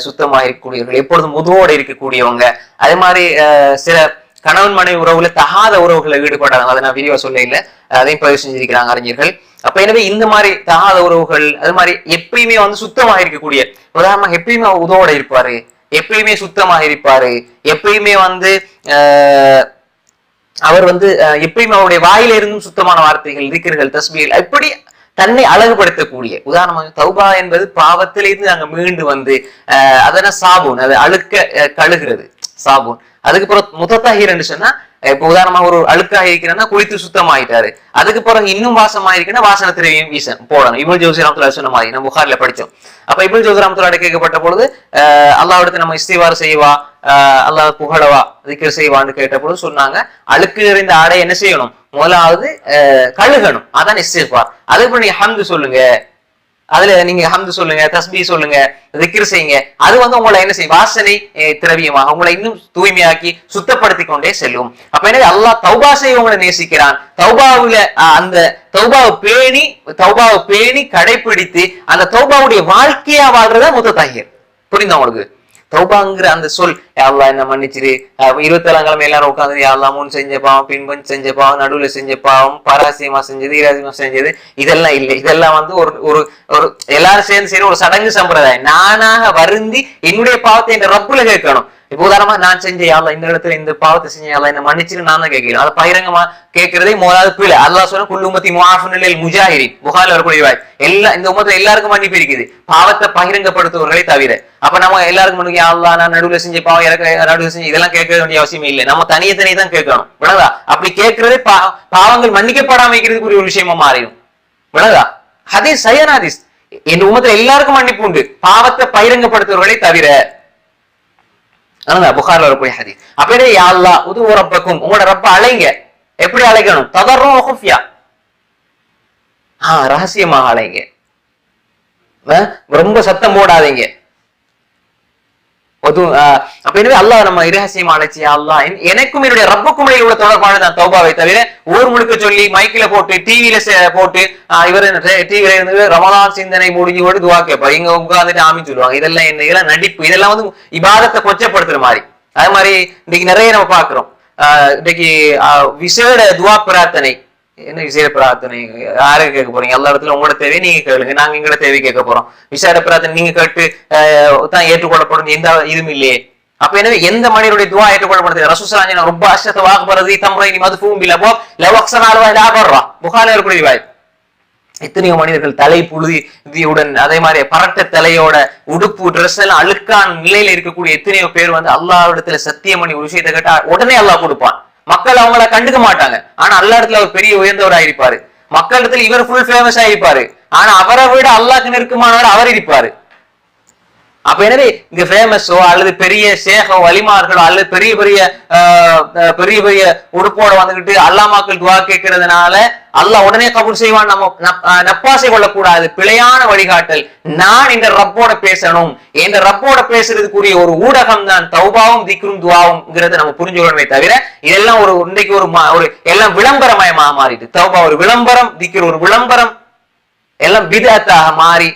S1: சுத்தமாக இருக்கக்கூடியவர்கள், எப்பொழுதும் முதுவோடு இருக்கக்கூடியவங்க. அதே மாதிரி சில கணவன் மனைவி உறவுல தகாத உறவுகளை ஈடுபடாங்க. அதை நான் விரிவா சொல்ல இல்லை, அதையும் பதிவு செஞ்சிருக்கிறாங்க அறிஞர்கள். அப்ப எனவே இந்த மாதிரி தகாத உறவுகள், அது மாதிரி எப்பயுமே சுத்தமாக இருக்கக்கூடிய, உதாரணமாக எப்பயுமே உதவோட இருப்பாரு, எப்பயுமே சுத்தமாக இருப்பாரு, எப்பயுமே அவர் எப்பயுமே அவருடைய வாயில இருந்தும் சுத்தமான வார்த்தைகள், திக்ர்கள், தஸ்பீஹ், இப்படி தன்னை அழகுபடுத்தக்கூடிய. உதாரணமாக தௌபா என்பது பாவத்திலிருந்து நாங்க மீண்டு அதன சாபூன், அது அழுக்க கழுகிறது சாபூன். அதுக்கு பிறகு முத்தஹிர் என்று சொன்னா, இப்ப உதாரணமாக ஒரு அழுக்காக இருக்கிறன்னா குளித்து சுத்தமாயிட்டாரு, அதுக்கு பிறகு இன்னும் வாசமாயிருக்குன்னா வாசன திரவியம் போடணும். இப்னு ஜௌஸி ரஹ்மத்துல்லாஹி சொன்ன மாதிரி நம்ம புகாரில படிச்சோம். அப்ப இப்னு ஜௌஸி ரஹ்மத்துல்லாஹி கேட்கப்பட்ட பொழுது அல்லாஹ்விடத்துல நம்ம இஸ்திக்ஃபார் செய்வா, அல்லாஹ் புகழவா, திக்ர் செய்வான்னு கேட்ட பொழுது சொன்னாங்க, அழுக்கு நிறைந்த ஆடை என்ன செய்யணும், முதலாவது கழுகணும், அதான் இஸ்திக்ஃபார். அதுக்கு நீங்க ஹம்து சொல்லுங்க, அதுல நீங்க ஹம்து சொல்லுங்க, தஸ்பீஹ் சொல்லுங்க, திக்ர் செய்யுங்க. அது உங்களை என்ன செய்யும், வாசனை திரவியமாக உங்களை இன்னும் தூய்மையாக்கி சுத்தப்படுத்தி கொண்டே செல்லும். அப்ப எனவே அல்லாஹ் தௌபா செய்வங்களை நேசிக்கிறான். தௌபாவுல அந்த தௌபாவை பேணி கடைபிடித்து அந்த தௌபாவுடைய வாழ்க்கையா வாழ்றதா முத்தஹிர். புரியுதா உங்களுக்கு? தௌபாங்கிற அந்த சொல், யா அல்லாஹ் என்ன மன்னிச்சிரு, 27ஆம் கிழமை எல்லாரும் உட்காந்து யா அல்லாஹ் முன் செஞ்ச பாவம், பின்பு செஞ்ச பாவம், நடுவுல செஞ்ச பாவம், பராசியமா செஞ்சது, ஈராசியமா செஞ்சது, இதெல்லாம் இல்லை. இதெல்லாம் ஒரு எல்லாரும் சேர்ந்து சரி ஒரு சடங்கு சம்பிரதாயம். நானாக வருந்தி என்னுடைய பாவத்தை என்ற ரப்புல கேட்கணும். இப்ப உதாரணமா நான் செஞ்ச யா அல்லாஹ் இந்த இடத்துல இந்த பாவத்தை செஞ்ச யா அல்லாஹ் என்ன மன்னிச்சிரு நான் தான் கேட்கிறேன். அதை பகிரங்கமா கேட்கிறதே முதலாவது பிழை. அல்லாஹ் சொன்ன குல்லு உம்மத்தி முஆஃபுன் லில் முஜாஹிரின், புகாரில வரக்கூடிய இந்த உம்மத்துல எல்லாருக்கும் மன்னிப்பு இருக்குது, பாவத்தை பகிரங்கப்படுத்துவர்களை தவிர. அப்ப நம்ம எல்லாருக்கும் யா அல்லாஹ் நான் நடுவுல செஞ்ச பாவம், நடுவுல செஞ்ச இதெல்லாம் கேட்க வேண்டிய அவசியம் இல்லை. நம்ம தனியே தான் கேட்கணும். விளதா? அப்படி கேட்கறதே பாவங்கள் மன்னிக்கப்படாம வைக்கிறதுக்குரிய ஒரு விஷயமா மாறிடும். விளதா? ஹதீஸ் சஹீஹ் ஹதீஸ், என் உம்மத்துல எல்லாருக்கும் மன்னிப்பு உண்டு, பாவத்தை பகிரங்கப்படுத்துவர்களை தவிர. புகார்ல வரக்கூடிய ஹதீஸ். அப்படியே யா அல்லாஹ் உது ரப்பக்கும், உங்களோட ரப்ப அழைங்க. எப்படி அழைக்கணும்? ததர்ரும் வ குஃபியா, ரகசியமாக அலைங்க, ரொம்ப சத்தம் போடாதீங்க. அப்ப எனவே அல்லாஹ் நம்ம இரகசியமா அழைச்சி, அல்லாஹ் எனக்கும் என்னுடைய ரப்புக்கும் இடையே உள்ள தொடர்பானதான் தௌபாவை தவிர ஊர் முழுக்க சொல்லி மைக்கில போட்டு டிவியில போட்டு இவர் டிவியில இருந்து ரமலான் சிந்தனை முடிஞ்சு போட்டு துவா கேட்பாரு, இங்க உட்காந்துட்டு ஆமின்னு சொல்லுவாங்க. இதெல்லாம் என்ன, இதெல்லாம் நடிப்பு, இதெல்லாம் வந்து இபாதத்தை கொச்சப்படுத்துற மாதிரி. அது மாதிரி இன்னைக்கு நிறைய நம்ம பாக்குறோம். இன்னைக்கு விசேட துவா பிரார்த்தனை, என்ன விசேட பிரார்த்தனை யாருக்கு கேட்க போறீங்க? எல்லா இடத்துல உங்களோட தேவையை நீங்க கேளுங்க, நாங்க எங்களோட தேவை கேட்க போறோம். விசேட பிரார்த்தனை நீங்க கேட்டு தான் ஏற்றுக்கொள்ளப்படும் எந்த இதுவும் இல்லையே. அப்ப எனவே எந்த மனிதனுடைய துவா ஏற்றுக்கொள்ளப்படுது? ரசூலுல்லாஹி ரொம்ப அஷ்ஹது வாக்பரதி தம்ரைனி மதுஃபூம் பிலபோ லவக்ஸனால லாபர்ரா புகாரில இருக்கக்கூடிய ரிவாயத். எத்தனையோ மனிதர்கள் தலை புழுதியுடன், அதே மாதிரி பரட்ட தலையோட உடுப்பு ட்ரெஸ் எல்லாம் அழுக்கான நிலையில இருக்கக்கூடிய எத்தனையோ பேர் வந்து அல்லாஹ்விடத்துல சத்தியம் பண்ணி ஒரு விஷயத்தை கேட்டா உடனே அல்லாஹ் கொடுப்பான். மக்கள் அவங்கள கண்டுக்க மாட்டாங்க. ஆனா அல்லா இடத்துல அவர் பெரிய உயர்ந்தவராக இருப்பாரு. மக்கள் இடத்துல இவர் ஃபுல் ஃபேமஸ் ஆயிருப்பாரு. ஆனா அவரை விட அல்லாஹ்க்கு நெருக்கமானவர் அவர் இருப்பாரு. அப்ப எனவே இங்க ஃபேமஸோ அல்லது பெரிய சேகோ வலிமார்களோ அல்லது பெரிய பெரிய பெரிய பெரிய உடுப்போட வந்துகிட்டு அல்லாமாக்கள் துவா கேட்கறதுனால அல்லாஹ் உடனே கபூல் செய்வான். நம்ம நப்பாசை கொள்ளக்கூடாது. பிழையான வழிகாட்டல். நான் இந்த ரப்போட பேசணும், இந்த ரப்போட பேசுறதுக்குரிய ஒரு ஊடகம் தான் தௌபாவும் திக்ரும் துவாவும்ங்கிறத நம்ம புரிஞ்சுக்கணுமே தவிர இதெல்லாம் ஒரு இன்றைக்கு ஒரு எல்லாம் விளம்பரமயமாக மாறிட்டு, தௌபா ஒரு விளம்பரம், திக்ர் ஒரு விளம்பரம், எல்லாம் பிதஅத்தாக மாறி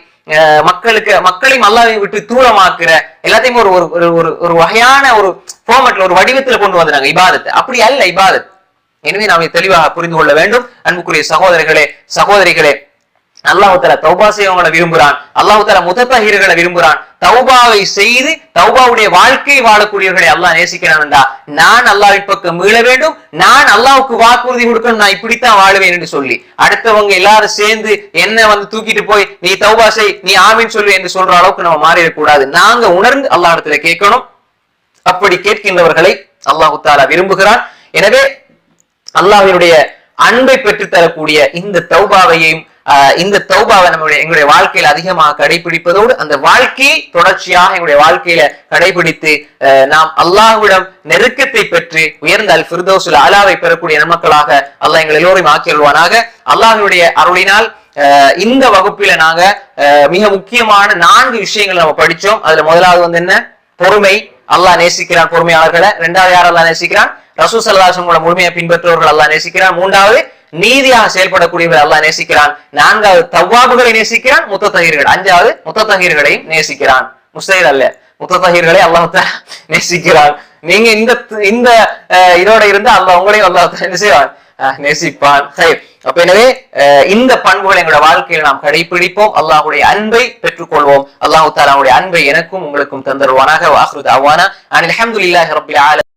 S1: மக்களையும் அல்லாஹ்வை விட்டு தூரமாக்குற எல்லாத்தையும் ஒரு வகையான ஒரு ஃபார்மட்ல ஒரு வடிவத்துல கொண்டு வந்துறாங்க இபாதத்தை. அப்படி அல்ல இபாதத். எனவே நாம் தெளிவாக புரிந்து கொள்ள வேண்டும். அன்புக்குரிய சகோதரர்களே சகோதரிகளே, அல்லாஹ் தஆலா தௌபா செய்யவங்களை விரும்புறான். அல்லாஹ் தஆலா முத்தஹிர்களை விரும்புறான். தௌபாவை செய்து தௌபாவுடைய வாழ்க்கையை வாழக்கூடியவர்களை அல்லாஹ் நேசிக்கிறான்டா. நான் அல்லாஹ்வின் பக்கம் மீள வேண்டும், நான் அல்லாஹ்வுக்கு வாக்குறுதி கொடுக்கணும், நான் இப்படித்தான் வாழுவேன் என்று சொல்லி அடுத்தவங்க எல்லாரும் சேர்ந்து என்ன வந்து தூக்கிட்டு போய் நீ தௌபா செய், நீ ஆமீன் சொல்லு என்று சொல்ற அளவுக்கு நம்ம மாறிடக்கூடாது. நாங்க உணர்ந்து அல்லாஹ் இடத்துல கேட்கணும். அப்படி கேட்கின்றவர்களை அல்லாஹ் தஆலா விரும்புகிறான். எனவே அல்லாஹ்வினுடைய அன்பை பெற்றுத்தரக்கூடிய இந்த தௌபாவையும் இந்த தௌபாவை எங்களுடைய வாழ்க்கையில அதிகமாக கடைபிடிப்பதோடு அந்த வாழ்க்கையை தொடர்ச்சியாக எங்களுடைய வாழ்க்கையில கடைபிடித்து நாம் அல்லாஹ்விடம் நெருக்கத்தை பெற்று உயர்ந்த அல் ஃபிர்தௌஸுல் அலாவை பெறக்கூடிய நன்மக்களாக அல்லாஹ் எங்கள் எல்லோரையும் ஆக்கியல்வானாக. அல்லாஹ்வுடைய அருளினால் இந்த வகுப்பில நாங்க மிக முக்கியமான 4 விஷயங்கள் நம்ம படிச்சோம். அதுல முதலாவது வந்து என்ன? பொறுமை. அல்லாஹ் நேசிக்கிறான் பொறுமையாளர்களை. 2வது யார் அல்லாஹ் நேசிக்கிறான்? ரசூல் ஸல்லல்லாஹு அலைஹி வஸல்லம் முழுமையை பின்பற்றுவர்கள் அல்லாஹ் நேசிக்கிறான். 3வது நீதியாக செயல்படக்கூடியவர்கள் அல்லாஹ் நேசிக்கிறான். 4வது தவ்வாபுகளை நேசிக்கிறான். முத்தஹிர்கள். 5வது முத்தஹிர்களையும் நேசிக்கிறான். முஸ்தஹிர் அல்ல, முத்தஹிர்களை அல்லாஹ் தஆலா நேசிக்கிறான். நீங்க இந்த இதோட இருந்து அல்லாஹ் உங்களையும் அல்லாஹ் தஆலா என்ன செய்வான்? நேசிப்பான். அப்ப எனவே இந்த பண்புகளை எங்களுடைய வாழ்க்கையில் நாம் கடைபிடிப்போம். அல்லாஹ்வுடைய அன்பை பெற்றுக்கொள்வோம். அல்லாஹ் தஆலா அவருடைய அன்பை எனக்கும் உங்களுக்கும் தந்தருவானாக. வாஹ்ரு தஅவானா அனில் ஹம்துலில்லாஹி ரப்பில் ஆலமீன்.